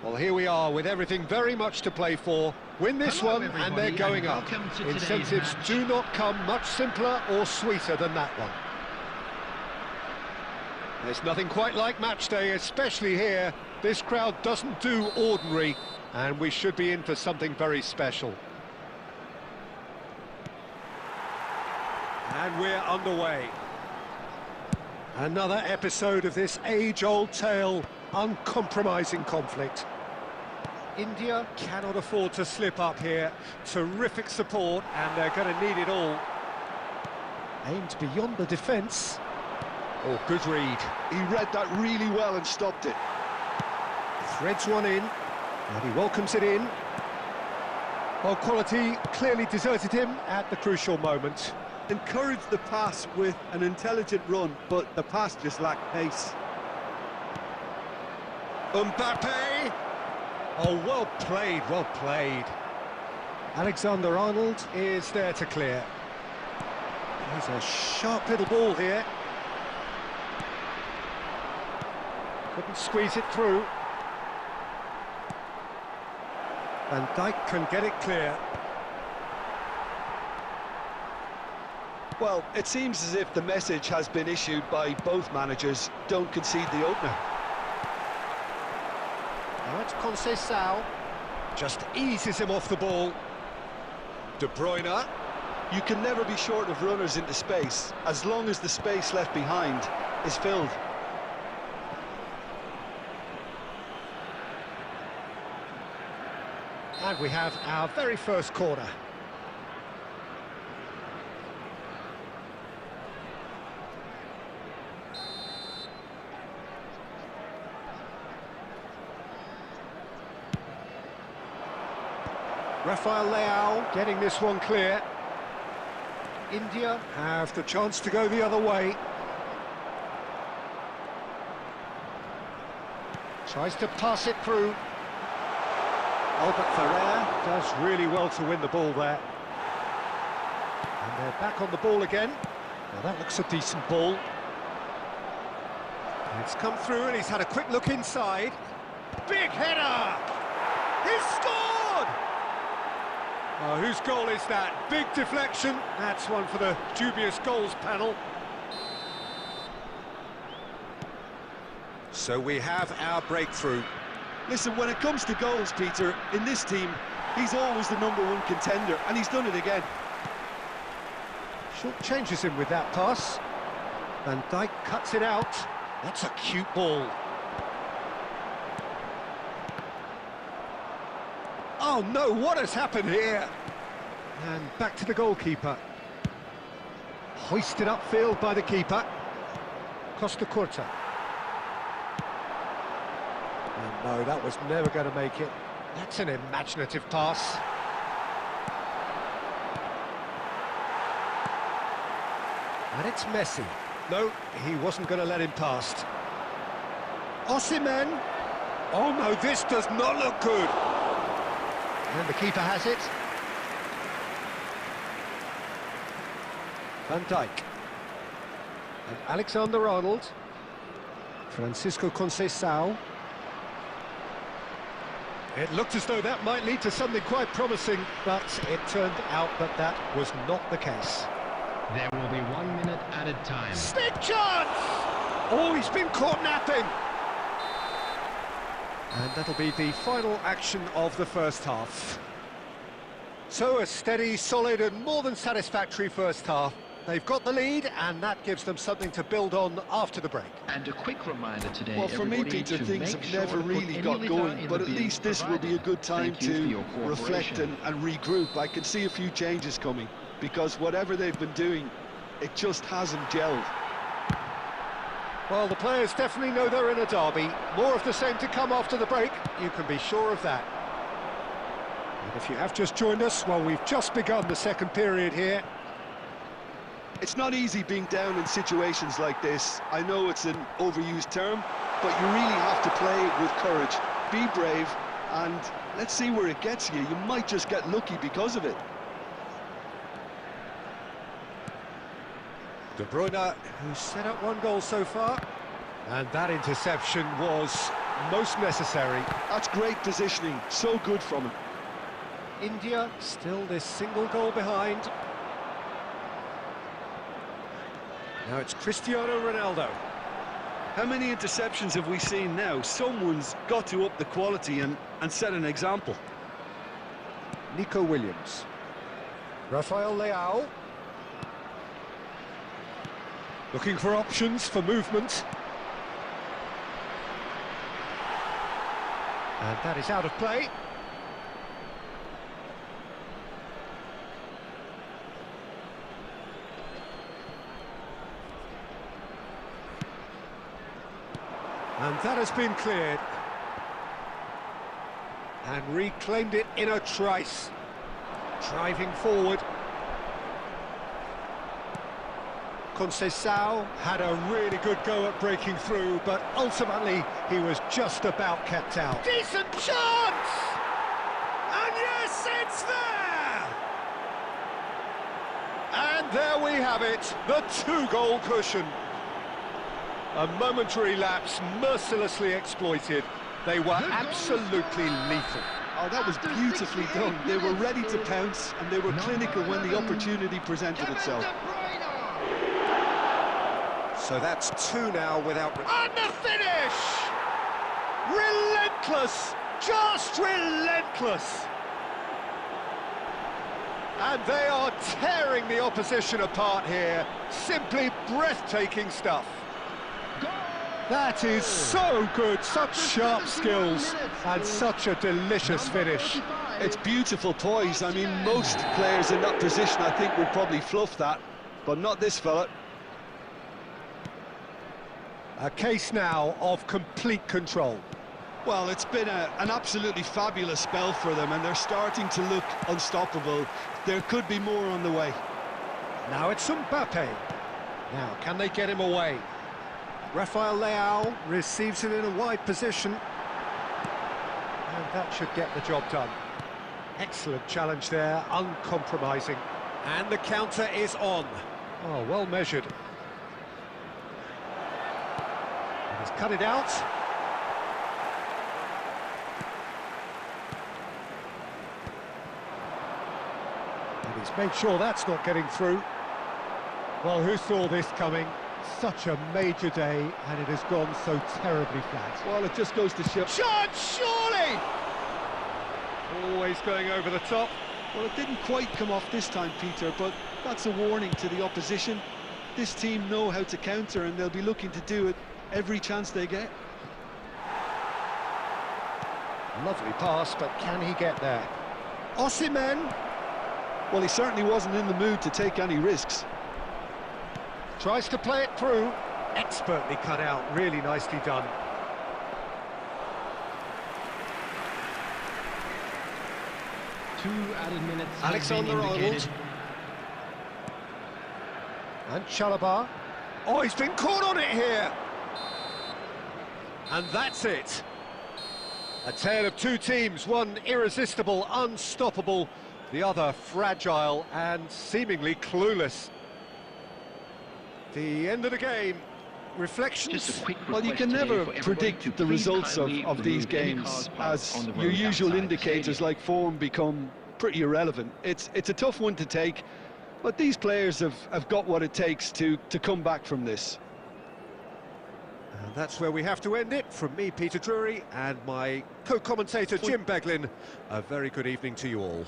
[SPEAKER 1] Well, here we are with everything very much to play for. Win this
[SPEAKER 4] Hello,
[SPEAKER 1] one and they're
[SPEAKER 4] everybody,
[SPEAKER 1] going
[SPEAKER 4] and
[SPEAKER 1] up.
[SPEAKER 4] welcome to today's
[SPEAKER 1] Incentives
[SPEAKER 4] match.
[SPEAKER 1] do not come much simpler or sweeter than that one. There's nothing quite like match day, especially here. This crowd doesn't do ordinary, and we should be in for something very special. And we're underway. Another episode of this age-old tale, uncompromising conflict. India cannot afford to slip up here. Terrific support, and they're going to need it all. Aimed beyond the defence. Oh, good read.
[SPEAKER 2] He read that really well and stopped it.
[SPEAKER 1] Threads one in, and he welcomes it in. Well, quality clearly deserted him at the crucial moment.
[SPEAKER 2] Encouraged the pass with an intelligent run, but the pass just lacked pace.
[SPEAKER 1] Mbappe! Oh, well played, well played. Alexander-Arnold is there to clear. He's a sharp little ball here. Couldn't squeeze it through. Van Dijk can get it clear.
[SPEAKER 2] Well, it seems as if the message has been issued by both managers: don't concede the opener.
[SPEAKER 1] Now it's Conceição. Just eases him off the ball. De Bruyne.
[SPEAKER 2] You can never be short of runners into space, as long as the space left behind is filled.
[SPEAKER 1] And we have our very first corner. Rafael Leao getting this one clear. India have the chance to go the other way. Tries to pass it through. Albert Ferrer does really well to win the ball there. And they're back on the ball again. Well, that looks a decent ball. It's come through and he's had a quick look inside. Big header! He's scored! Oh, whose goal is that? Big deflection. That's one for the dubious goals panel. So we have our breakthrough.
[SPEAKER 2] Listen, when it comes to goals, Peter, in this team, he's always the #1 contender, and he's done it again.
[SPEAKER 1] Short changes him with that pass. Van Dijk cuts it out. That's a cute ball. Oh no, what has happened here? And back to the goalkeeper. Hoisted upfield by the keeper. Costa Curta. Oh, no, that was never going to make it. That's an imaginative pass. And it's Messi. No, he wasn't going to let him past. Osimhen. Oh no, this does not look good. And the keeper has it. Van Dijk. And Alexander-Arnold. Francisco Conceição. It looked as though that might lead to something quite promising, but it turned out that that was not the case.
[SPEAKER 4] There will be 1 minute added time.
[SPEAKER 1] Stick chance! Oh, he's been caught napping. And that'll be the final action of the first half. So a steady, solid and more than satisfactory first half. They've got the lead and that gives them something to build on after the break.
[SPEAKER 3] And a quick reminder today,
[SPEAKER 2] Well, for me,
[SPEAKER 3] everybody,
[SPEAKER 2] Peter,
[SPEAKER 3] to
[SPEAKER 2] things
[SPEAKER 3] make
[SPEAKER 2] have
[SPEAKER 3] sure
[SPEAKER 2] never
[SPEAKER 3] to put
[SPEAKER 2] really
[SPEAKER 3] any
[SPEAKER 2] got
[SPEAKER 3] litter
[SPEAKER 2] going,
[SPEAKER 3] in
[SPEAKER 2] but
[SPEAKER 3] the
[SPEAKER 2] at
[SPEAKER 3] bin
[SPEAKER 2] least this will be a good time
[SPEAKER 3] Thank you for
[SPEAKER 2] to
[SPEAKER 3] your
[SPEAKER 2] reflect
[SPEAKER 3] cooperation.
[SPEAKER 2] and regroup. I can see a few changes coming, because whatever they've been doing, it just hasn't gelled.
[SPEAKER 1] Well, the players definitely know they're in a derby. More of the same to come after the break, you can be sure of that. And if you have just joined us, well, we've just begun the second period here.
[SPEAKER 2] It's not easy being down in situations like this. I know it's an overused term, but you really have to play it with courage. Be brave, and let's see where it gets you. You might just get lucky because of it.
[SPEAKER 1] De Bruyne, who's set up one goal so far. And that interception was most necessary.
[SPEAKER 2] That's great positioning, so good from him.
[SPEAKER 1] India still this single goal behind. Now it's Cristiano Ronaldo.
[SPEAKER 2] How many interceptions have we seen now? Someone's got to up the quality and set an example.
[SPEAKER 1] Nico Williams. Rafael Leao. Looking for options for movement. And that is out of play. And that has been cleared. And reclaimed it in a trice. Driving forward. Conceição had a really good go at breaking through, but ultimately he was just about kept out. Decent chance! And yes, it's there! And there we have it, the two-goal cushion. A momentary lapse mercilessly exploited. They were absolutely lethal.
[SPEAKER 2] Oh, that was beautifully done. They were ready to pounce, and they were clinical when the opportunity presented itself.
[SPEAKER 1] So that's two now without... And the finish! Relentless! Just relentless! And they are tearing the opposition apart here. Simply breathtaking stuff. That is so good, such sharp skills, and such a delicious finish.
[SPEAKER 2] It's beautiful poise. I mean, most players in that position, I think, would probably fluff that, but not this fella.
[SPEAKER 1] A case now of complete control.
[SPEAKER 2] Well, it's been an absolutely fabulous spell for them, and they're starting to look unstoppable. There could be more on the way.
[SPEAKER 1] Now it's Mbappe. Now, can they get him away? Rafael Leao receives it in a wide position. And that should get the job done. Excellent challenge there, uncompromising. And the counter is on. Oh, well measured. And he's cut it out. And he's made sure that's not getting through. Well, who saw this coming? Such a major day, and it has gone so terribly flat.
[SPEAKER 2] Well, it just goes to show...
[SPEAKER 1] Chance, surely! Always going over the top.
[SPEAKER 2] Well, it didn't quite come off this time, Peter, but that's a warning to the opposition. This team know how to counter, and they'll be looking to do it every chance they get.
[SPEAKER 1] Lovely pass, but can he get there? Osimhen!
[SPEAKER 2] Well, he certainly wasn't in the mood to take any risks.
[SPEAKER 1] Tries to play it through. Expertly cut out, really nicely done.
[SPEAKER 4] Two added minutes.
[SPEAKER 1] Alexander-Arnold. And Chalobah. Oh, he's been caught on it here! And that's it. A tale of two teams, one irresistible, unstoppable, the other fragile and seemingly clueless. The end of the game. Reflections.
[SPEAKER 2] Well, you can never predict the results of these games, as your usual indicators like form become pretty irrelevant. It's a tough one to take, but these players have got what it takes to come back from this.
[SPEAKER 1] And that's where we have to end it. From me, Peter Drury, and my co-commentator, Jim Beglin, a very good evening to you all.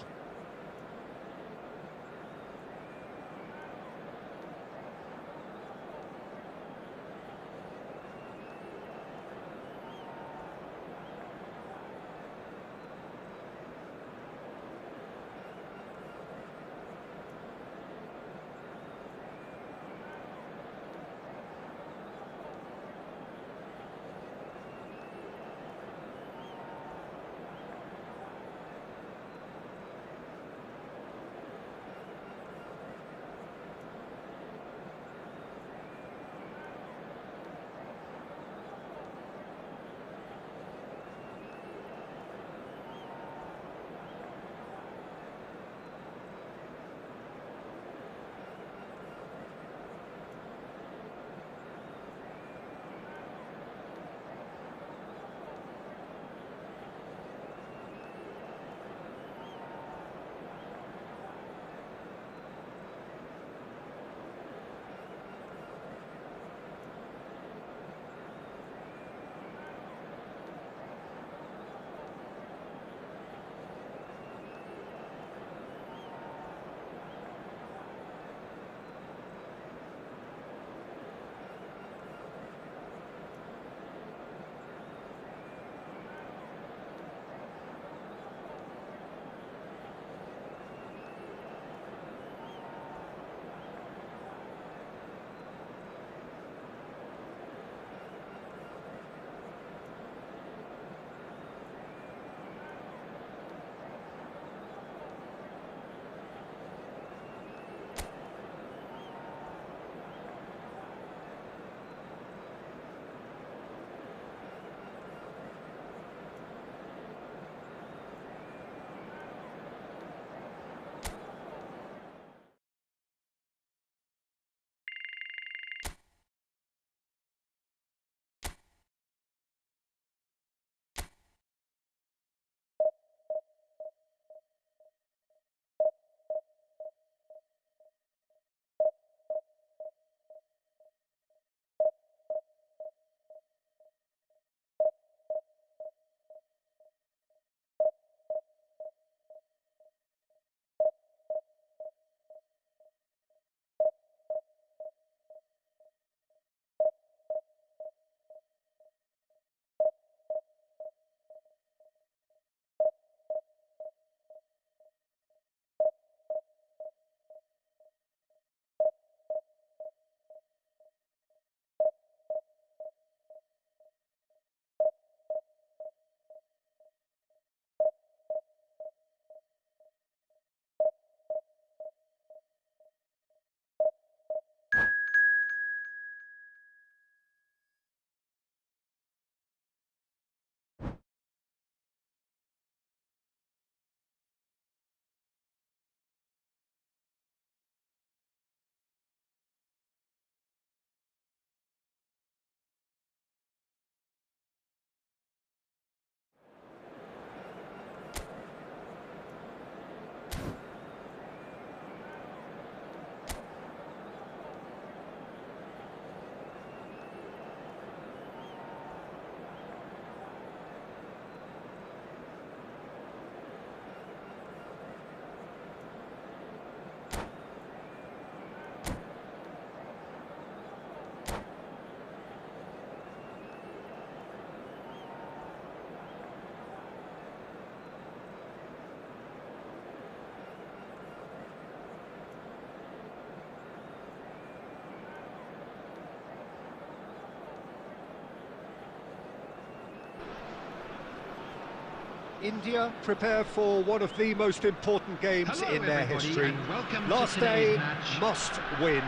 [SPEAKER 1] India prepare for one of the most important games
[SPEAKER 4] Hello,
[SPEAKER 1] in their
[SPEAKER 4] everybody,
[SPEAKER 1] history.
[SPEAKER 4] and welcome
[SPEAKER 1] Last
[SPEAKER 4] to today's
[SPEAKER 1] day,
[SPEAKER 4] match.
[SPEAKER 1] must win.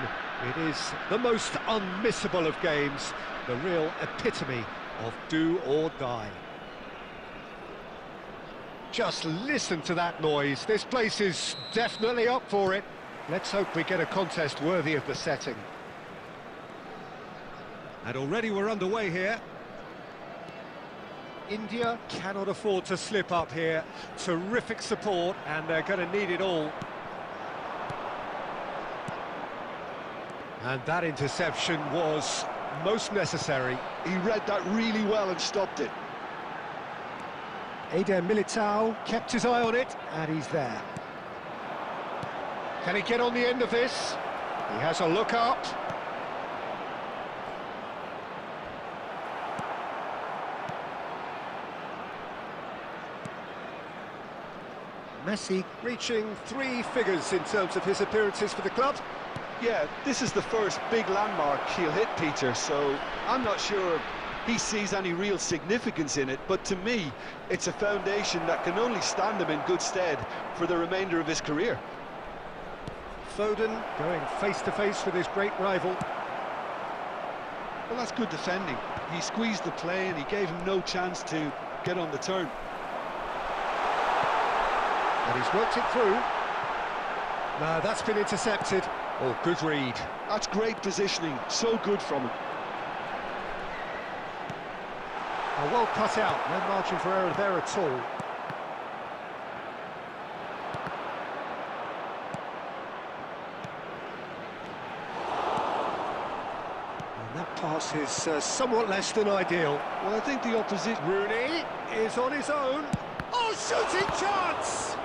[SPEAKER 1] It is the most unmissable of games, the real epitome of do or die. Just listen to that noise. This place is definitely up for it. Let's hope we get a contest worthy of the setting. And already we're underway here. India cannot afford to slip up here. Terrific support, and they're going to need it all. And that interception was most necessary.
[SPEAKER 2] He read that really well and stopped it.
[SPEAKER 1] Agar Militao kept his eye on it, and he's there. Can he get on the end of this? He has a look up. Messi reaching 3 figures in terms of his appearances for the club.
[SPEAKER 2] Yeah, this is the first big landmark he'll hit, Peter, so I'm not sure he sees any real significance in it, but to me, it's a foundation that can only stand him in good stead for the remainder of his career.
[SPEAKER 1] Foden going face-to-face with his great rival.
[SPEAKER 2] Well, that's good defending. He squeezed the play and he gave him no chance to get on the turn.
[SPEAKER 1] And he's worked it through. No, that's been intercepted. Oh, good read.
[SPEAKER 2] That's great positioning, so good from him.
[SPEAKER 1] Oh, well cut out, no margin for error there at all. And that pass is somewhat less than ideal.
[SPEAKER 2] Well, I think the opposition...
[SPEAKER 1] Rooney is on his own. Oh, shooting chance!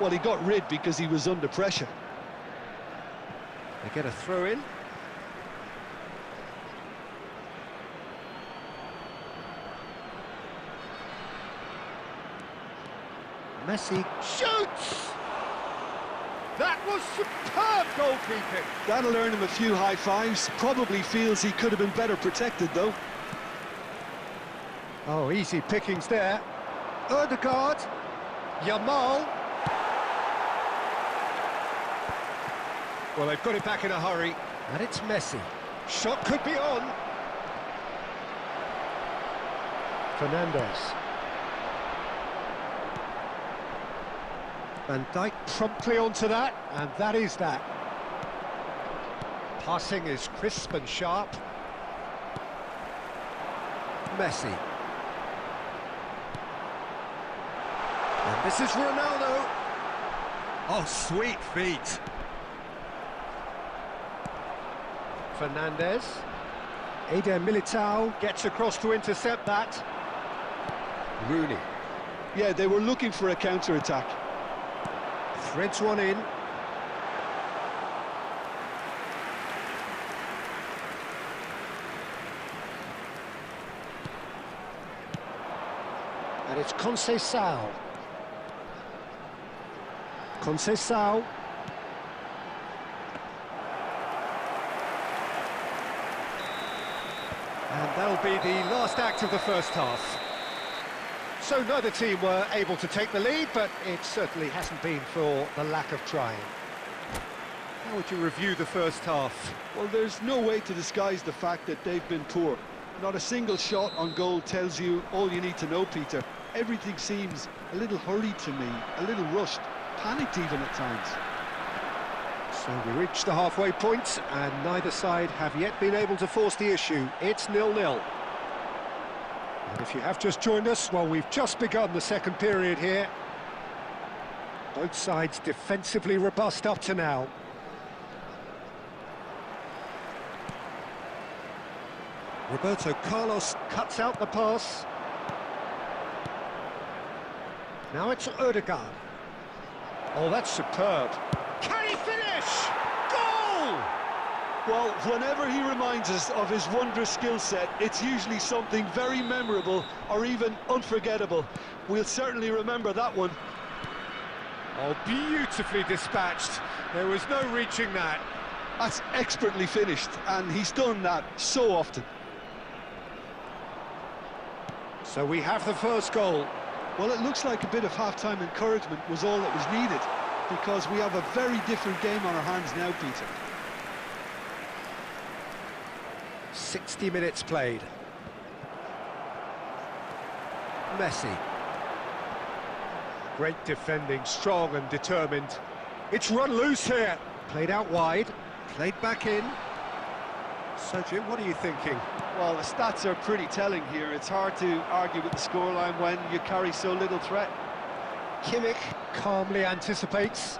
[SPEAKER 2] Well, he got rid because he was under pressure.
[SPEAKER 1] They get a throw in. Messi shoots! That was superb goalkeeping!
[SPEAKER 2] That'll earn him a few high fives. Probably feels he could have been better protected, though.
[SPEAKER 1] Oh, easy pickings there. Odegaard, Yamal. Well, they've got it back in a hurry, and it's Messi. Shot could be on. Fernandez. Van Dijk promptly onto that, and that is that. Passing is crisp and sharp. Messi. And this is Ronaldo. Oh, sweet feet. Fernandez. Agar Militao gets across to intercept that. Rooney.
[SPEAKER 2] Yeah, they were looking for a counter-attack.
[SPEAKER 1] Threads one in. And it's Conceição. Conceição. And that'll be the last act of the first half. So neither team were able to take the lead, but it certainly hasn't been for the lack of trying. How would you review the first half?
[SPEAKER 2] Well, there's no way to disguise the fact that they've been poor. Not a single shot on goal tells you all you need to know, Peter. Everything seems a little hurried to me, a little rushed, panicked even at times.
[SPEAKER 1] So we reach the halfway point, and neither side have yet been able to force the issue. It's 0-0. And if you have just joined us, well, we've just begun the second period here. Both sides defensively robust up to now. Roberto Carlos cuts out the pass. Now it's Odegaard. Oh, that's superb. Can he finish? Goal!
[SPEAKER 2] Well, whenever he reminds us of his wondrous skill set, it's usually something very memorable or even unforgettable. We'll certainly remember that one.
[SPEAKER 1] Oh, beautifully dispatched. There was no reaching that.
[SPEAKER 2] That's expertly finished, and he's done that so often.
[SPEAKER 1] So we have the first goal.
[SPEAKER 2] Well, it looks like a bit of half-time encouragement was all that was needed, because we have a very different game on our hands now, Peter.
[SPEAKER 1] 60 minutes played. Messi. Great defending, strong and determined. It's run loose here. Played out wide, played back in. So, Jim, what are you thinking?
[SPEAKER 2] Well, the stats are pretty telling here. It's hard to argue with the scoreline when you carry so little threat.
[SPEAKER 1] Kimmich calmly anticipates.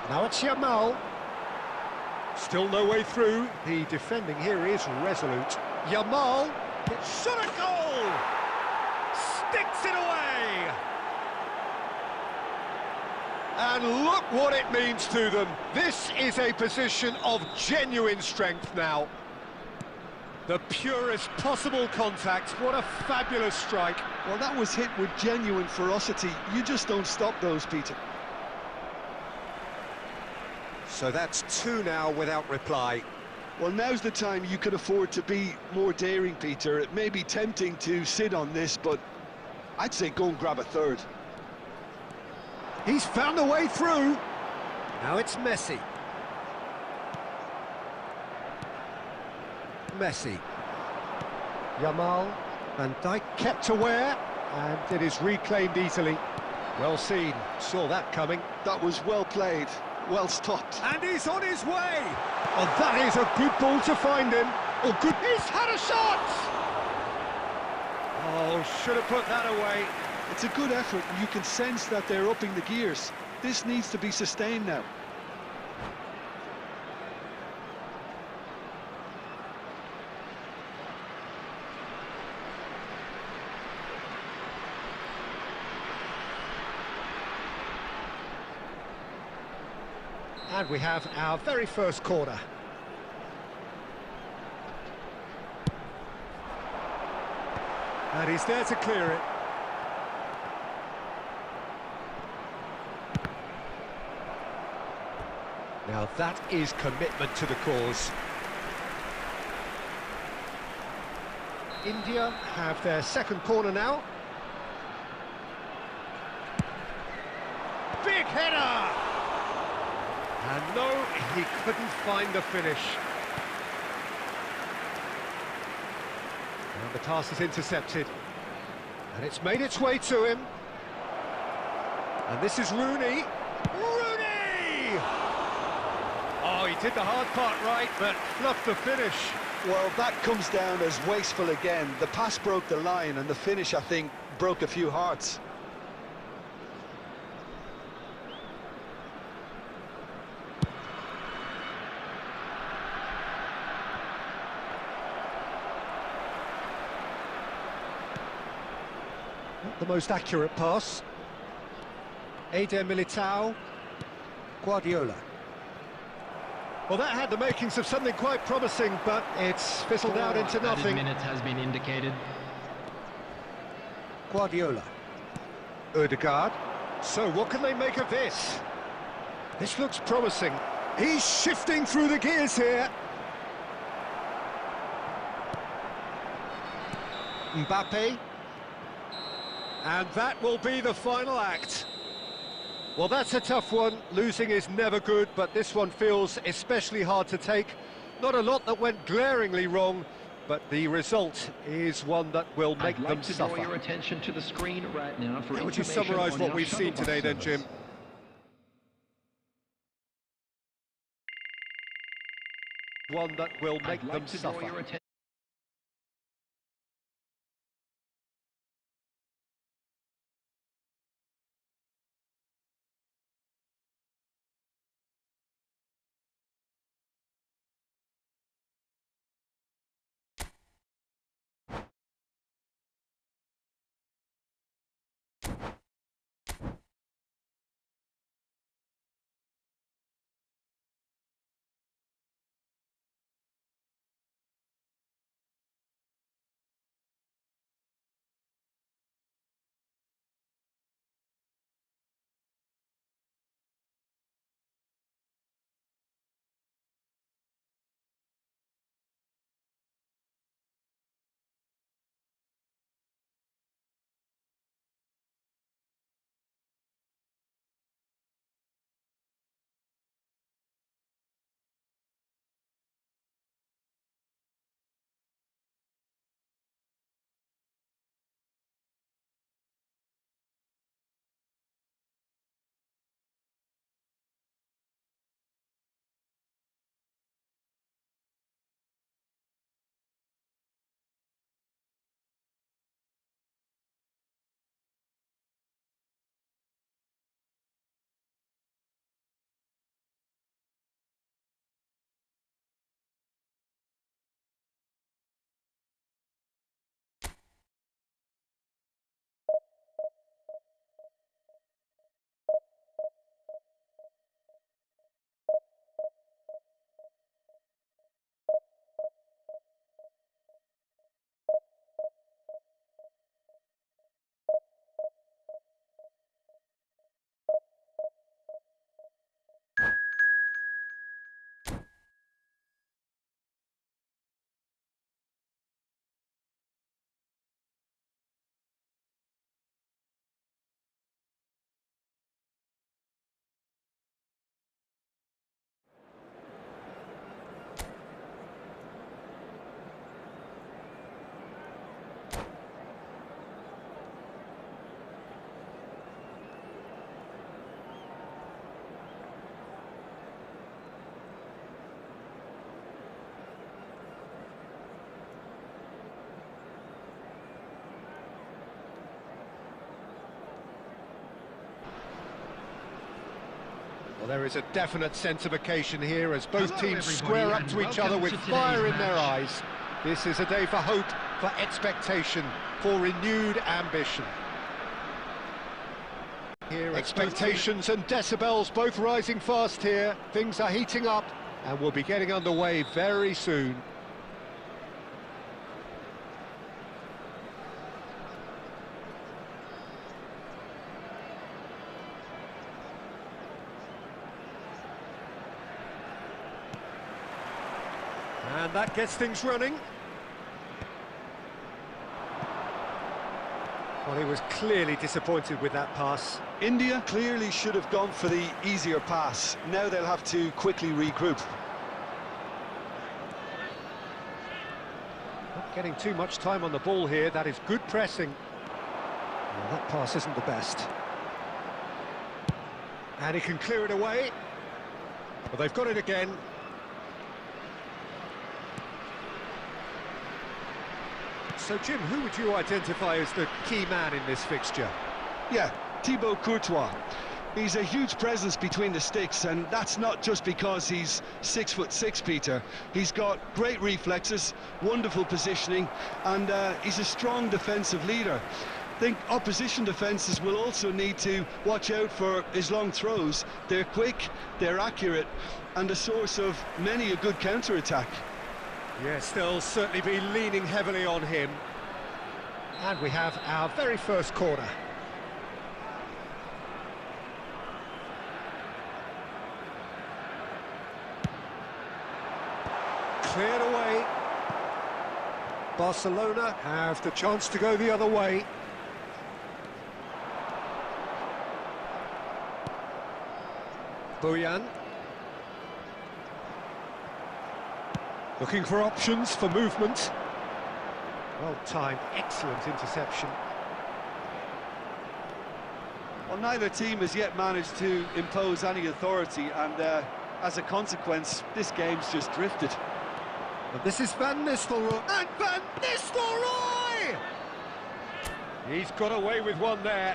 [SPEAKER 1] Now it's Yamal. Still no way through. The defending here is resolute. Yamal, shot a goal! Sticks it away! And look what it means to them. This is a position of genuine strength now. The purest possible contact. What a fabulous strike.
[SPEAKER 2] Well, that was hit with genuine ferocity. You just don't stop those, Peter.
[SPEAKER 1] So that's 2 now without reply.
[SPEAKER 2] Well, now's the time you can afford to be more daring, Peter. It may be tempting to sit on this, but I'd say go and grab a third.
[SPEAKER 1] He's found a way through. Now it's Messi. Messi. Yamal. Van Dijk kept aware, and it is reclaimed easily. Well seen. Saw that coming.
[SPEAKER 2] That was well played. Well stopped.
[SPEAKER 1] And he's on his way. Oh, that is a good ball to find him. Oh, good. He's had a shot. Oh, should have put that away.
[SPEAKER 2] It's a good effort, and you can sense that they're upping the gears. This needs to be sustained now.
[SPEAKER 1] And we have our very first corner. And he's there to clear it. Now that is commitment to the cause. India have their second corner now. Big header! And no, he couldn't find the finish. And the pass is intercepted. And it's made its way to him. And this is Rooney. Rooney! Oh, he did the hard part right, but fluffed the finish.
[SPEAKER 2] Well, that comes down as wasteful again. The pass broke the line, and the finish, I think, broke a few hearts.
[SPEAKER 1] Not the most accurate pass. Eder Militao. Guardiola. Well, that had the makings of something quite promising, but it's fizzled out into nothing.
[SPEAKER 4] Minutes has been indicated.
[SPEAKER 1] Guardiola. Odegaard. So what can they make of this? This looks promising. He's shifting through the gears here. Mbappe. And that will be the final act. Well, that's a tough one. Losing is never good, but this one feels especially hard to take. Not a lot that went glaringly wrong, but the result is one that will make them
[SPEAKER 3] I'd like to
[SPEAKER 1] suffer.
[SPEAKER 3] draw your attention to the screen right now for
[SPEAKER 1] How would you
[SPEAKER 3] information
[SPEAKER 1] summarise
[SPEAKER 3] on
[SPEAKER 1] what
[SPEAKER 3] our
[SPEAKER 1] we've seen
[SPEAKER 3] shuttle
[SPEAKER 1] today
[SPEAKER 3] bus
[SPEAKER 1] then, Jim?
[SPEAKER 3] service.
[SPEAKER 1] One that will make
[SPEAKER 3] I'd like
[SPEAKER 1] them
[SPEAKER 3] to draw
[SPEAKER 1] suffer.
[SPEAKER 3] your attention
[SPEAKER 1] There is a definite sense of occasion here as both
[SPEAKER 3] Hello,
[SPEAKER 1] teams
[SPEAKER 3] everybody,
[SPEAKER 1] square up
[SPEAKER 3] and
[SPEAKER 1] to each other
[SPEAKER 3] welcome
[SPEAKER 1] with
[SPEAKER 3] to
[SPEAKER 1] fire
[SPEAKER 3] today's
[SPEAKER 1] in their
[SPEAKER 3] match.
[SPEAKER 1] eyes. This is a day for hope, for expectation, for renewed ambition. Here, expectations and decibels both rising fast here. Things are heating up and we'll be getting underway very soon. And that gets things running. Well, he was clearly disappointed with that pass.
[SPEAKER 2] India clearly should have gone for the easier pass. Now they'll have to quickly regroup.
[SPEAKER 1] Not getting too much time on the ball here. That is good pressing. Well, that pass isn't the best. And he can clear it away. Well, they've got it again. So, Jim, who would you identify as the key man in this fixture?
[SPEAKER 2] Yeah, Thibaut Courtois. He's a huge presence between the sticks, and that's not just because he's 6'6", Peter. He's got great reflexes, wonderful positioning, and he's a strong defensive leader. I think opposition defences will also need to watch out for his long throws. They're quick, they're accurate, and a source of many a good counter-attack.
[SPEAKER 1] Yes, they'll certainly be leaning heavily on him. And we have our very first corner. Cleared away. Barcelona have the chance to go the other way. Bojan. Looking for options for movement. Well timed, excellent interception.
[SPEAKER 2] Well, neither team has yet managed to impose any authority, and as a consequence, this game's just drifted.
[SPEAKER 1] And this is Van Nistelrooy. And Van Nistelrooy! He's got away with one there.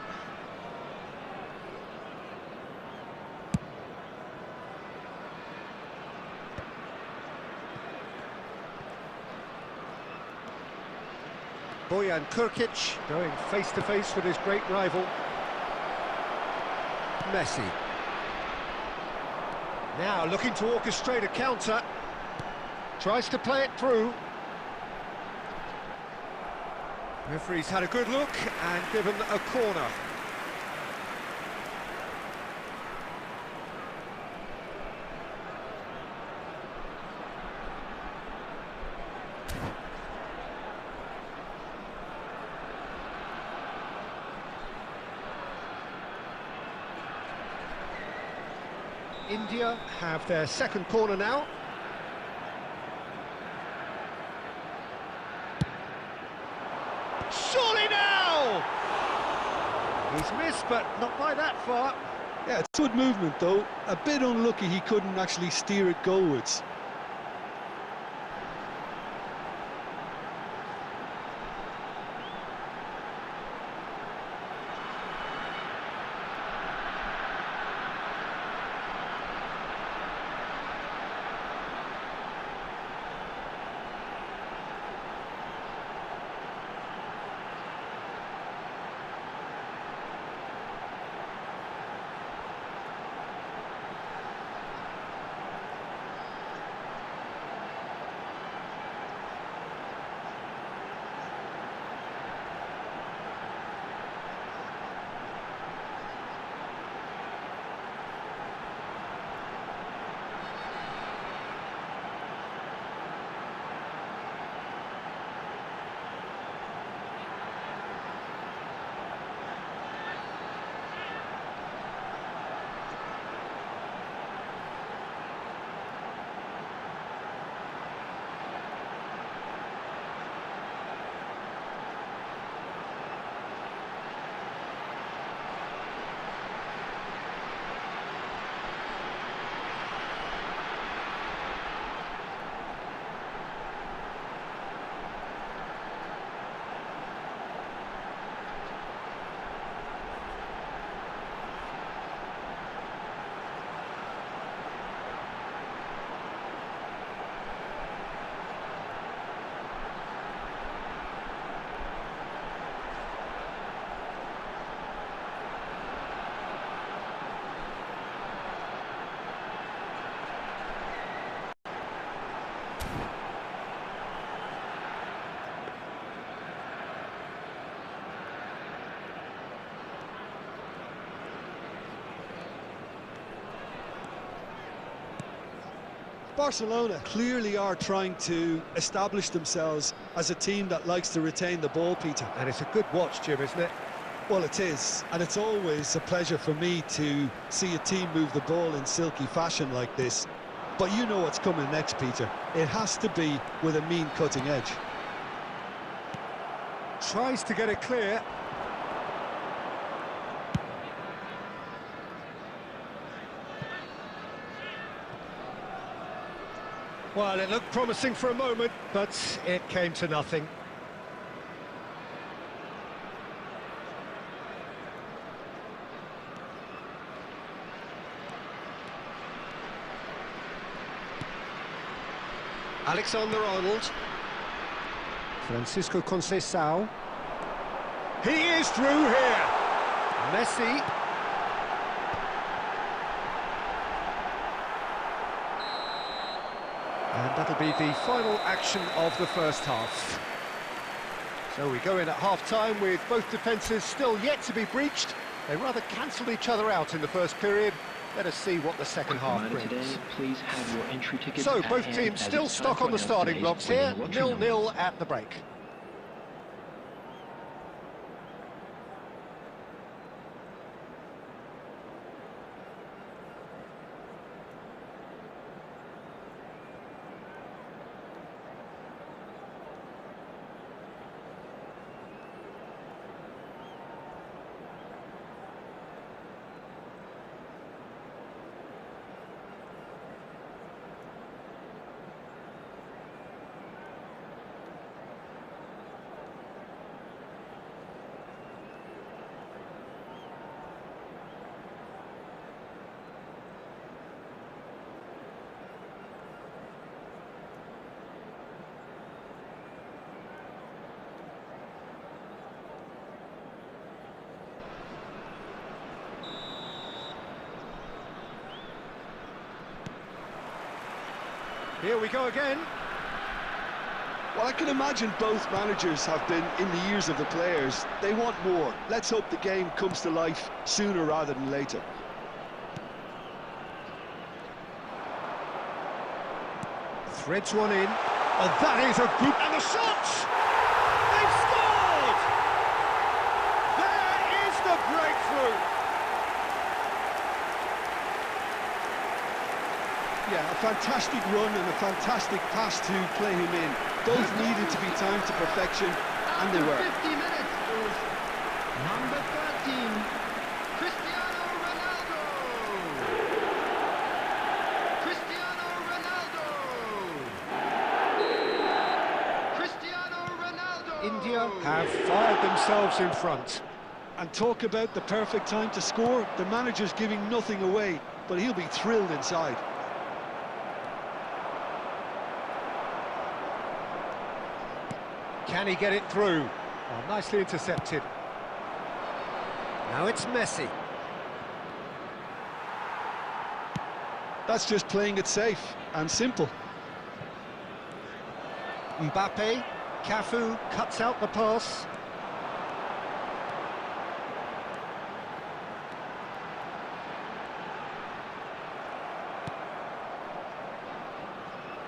[SPEAKER 1] Bojan Krkić going face-to-face with his great rival. Messi. Now looking to orchestrate a counter. Tries to play it through. Referee's had a good look and given a corner. India have their second corner now. Surely now! He's missed, but not by that far.
[SPEAKER 2] Yeah, it's good movement, though. A bit unlucky he couldn't actually steer it goalwards. Barcelona clearly are trying to establish themselves as a team that likes to retain the ball, Peter.
[SPEAKER 1] And it's a good watch, Jim, isn't it?
[SPEAKER 2] Well, it is, and it's always a pleasure for me to see a team move the ball in silky fashion like this. But you know what's coming next, Peter. It has to be with a mean cutting edge.
[SPEAKER 1] Tries to get it clear. Well, it looked promising for a moment, but it came to nothing. Alexander-Arnold. Francisco Conceição. He is through here. Messi. And that'll be the final action of the first half. So we go in at half-time with both defences still yet to be breached. They rather cancelled each other out in the first period. Let us see what the second half brings.
[SPEAKER 3] Today, please have your entry tickets
[SPEAKER 1] So
[SPEAKER 3] at
[SPEAKER 1] both
[SPEAKER 3] hand,
[SPEAKER 1] teams
[SPEAKER 3] as
[SPEAKER 1] still
[SPEAKER 3] it's
[SPEAKER 1] stuck
[SPEAKER 3] time
[SPEAKER 1] on the
[SPEAKER 3] to
[SPEAKER 1] starting
[SPEAKER 3] announce
[SPEAKER 1] blocks here.
[SPEAKER 3] today's winning watching
[SPEAKER 1] 0-0 at the break. Here we go again.
[SPEAKER 2] Well, I can imagine both managers have been in the ears of the players. They want more. Let's hope the game comes to life sooner rather than later.
[SPEAKER 1] Threads one in. Oh, that is a good... And the shot! They've scored! There is the breakthrough!
[SPEAKER 2] Yeah, a fantastic run and a fantastic pass to play him in. Both needed to be timed to perfection, and they were.
[SPEAKER 4] 50 minutes is number 13, Cristiano Ronaldo. Cristiano Ronaldo. Cristiano Ronaldo.
[SPEAKER 1] India have fired themselves in front.
[SPEAKER 2] And talk about the perfect time to score. The manager's giving nothing away, but he'll be thrilled inside.
[SPEAKER 1] Can he get it through? Oh, nicely intercepted. Now it's Messi.
[SPEAKER 2] That's just playing it safe and simple.
[SPEAKER 1] Mbappe, Cafu cuts out the pass.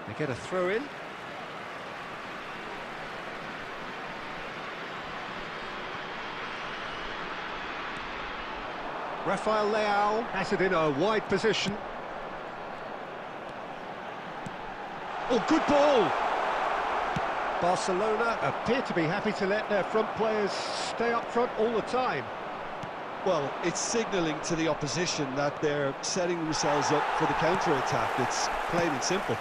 [SPEAKER 1] They get a throw in. Rafael Leao has it in a wide position. Oh, good ball! Barcelona appear to be happy to let their front players stay up front all the time.
[SPEAKER 2] Well, it's signalling to the opposition that they're setting themselves up for the counter-attack. It's plain and simple.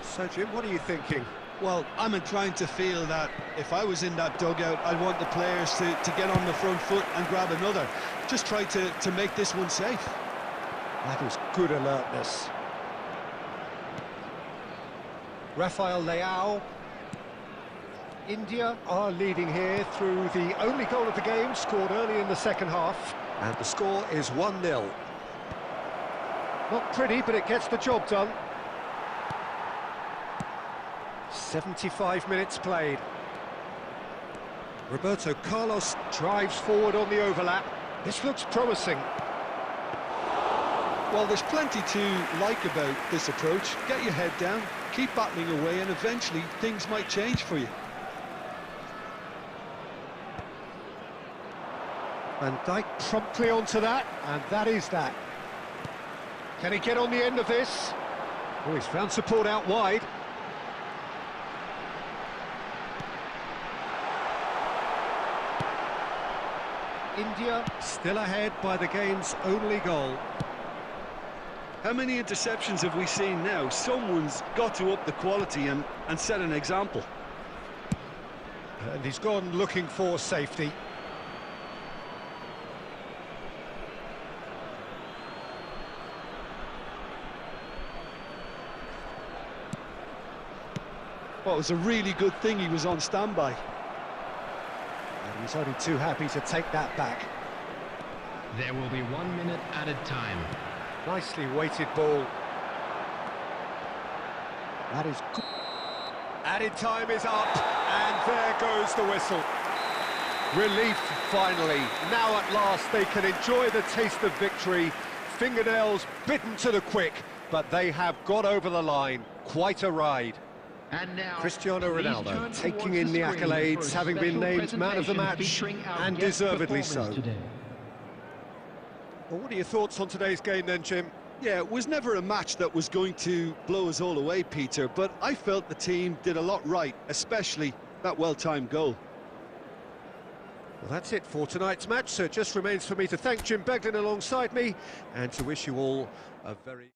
[SPEAKER 1] So, Jim, what are you thinking?
[SPEAKER 2] Well, I'm inclined to feel that if I was in that dugout, I'd want the players to get on the front foot and grab another. Just try to make this one safe.
[SPEAKER 1] That was good alertness. Rafael Leao. India are leading here through the only goal of the game, scored early in the second half. And the score is 1-0. Not pretty, but it gets the job done. 75 minutes played. Roberto Carlos drives forward on the overlap. This looks promising.
[SPEAKER 2] Well, there's plenty to like about this approach. Get your head down, keep battling away, and eventually things might change for you.
[SPEAKER 1] Van Dijk promptly onto that, and that is that. Can he get on the end of this? Oh, he's found support out wide. India still ahead by the game's only goal.
[SPEAKER 2] How many interceptions have we seen now? Someone's got to up the quality and set an example.
[SPEAKER 1] And he's gone looking for safety.
[SPEAKER 2] Well, it was a really good thing he was on standby.
[SPEAKER 1] And he's only too happy to take that back.
[SPEAKER 3] There will be 1 minute added time.
[SPEAKER 1] Nicely weighted ball. That is good. Added time is up, and there goes the whistle. Relief, finally. Now at last they can enjoy the taste of victory. Fingernails bitten to the quick, but they have got over the line. Quite a ride.
[SPEAKER 3] And now,
[SPEAKER 1] Cristiano
[SPEAKER 3] please
[SPEAKER 1] Ronaldo
[SPEAKER 3] turn
[SPEAKER 1] taking
[SPEAKER 3] towards
[SPEAKER 1] in the
[SPEAKER 3] screen
[SPEAKER 1] accolades,
[SPEAKER 3] for a
[SPEAKER 1] having been
[SPEAKER 3] special
[SPEAKER 1] named man of the match,
[SPEAKER 3] presentation featuring our
[SPEAKER 1] and
[SPEAKER 3] guest
[SPEAKER 1] deservedly so.
[SPEAKER 3] performers today.
[SPEAKER 1] Well, what are your thoughts on today's game then, Jim?
[SPEAKER 2] Yeah, it was never a match that was going to blow us all away, Peter, but I felt the team did a lot right, especially that well-timed goal.
[SPEAKER 1] Well, that's it for tonight's match, so it just remains for me to thank Jim Beglin alongside me, and to wish you all a very...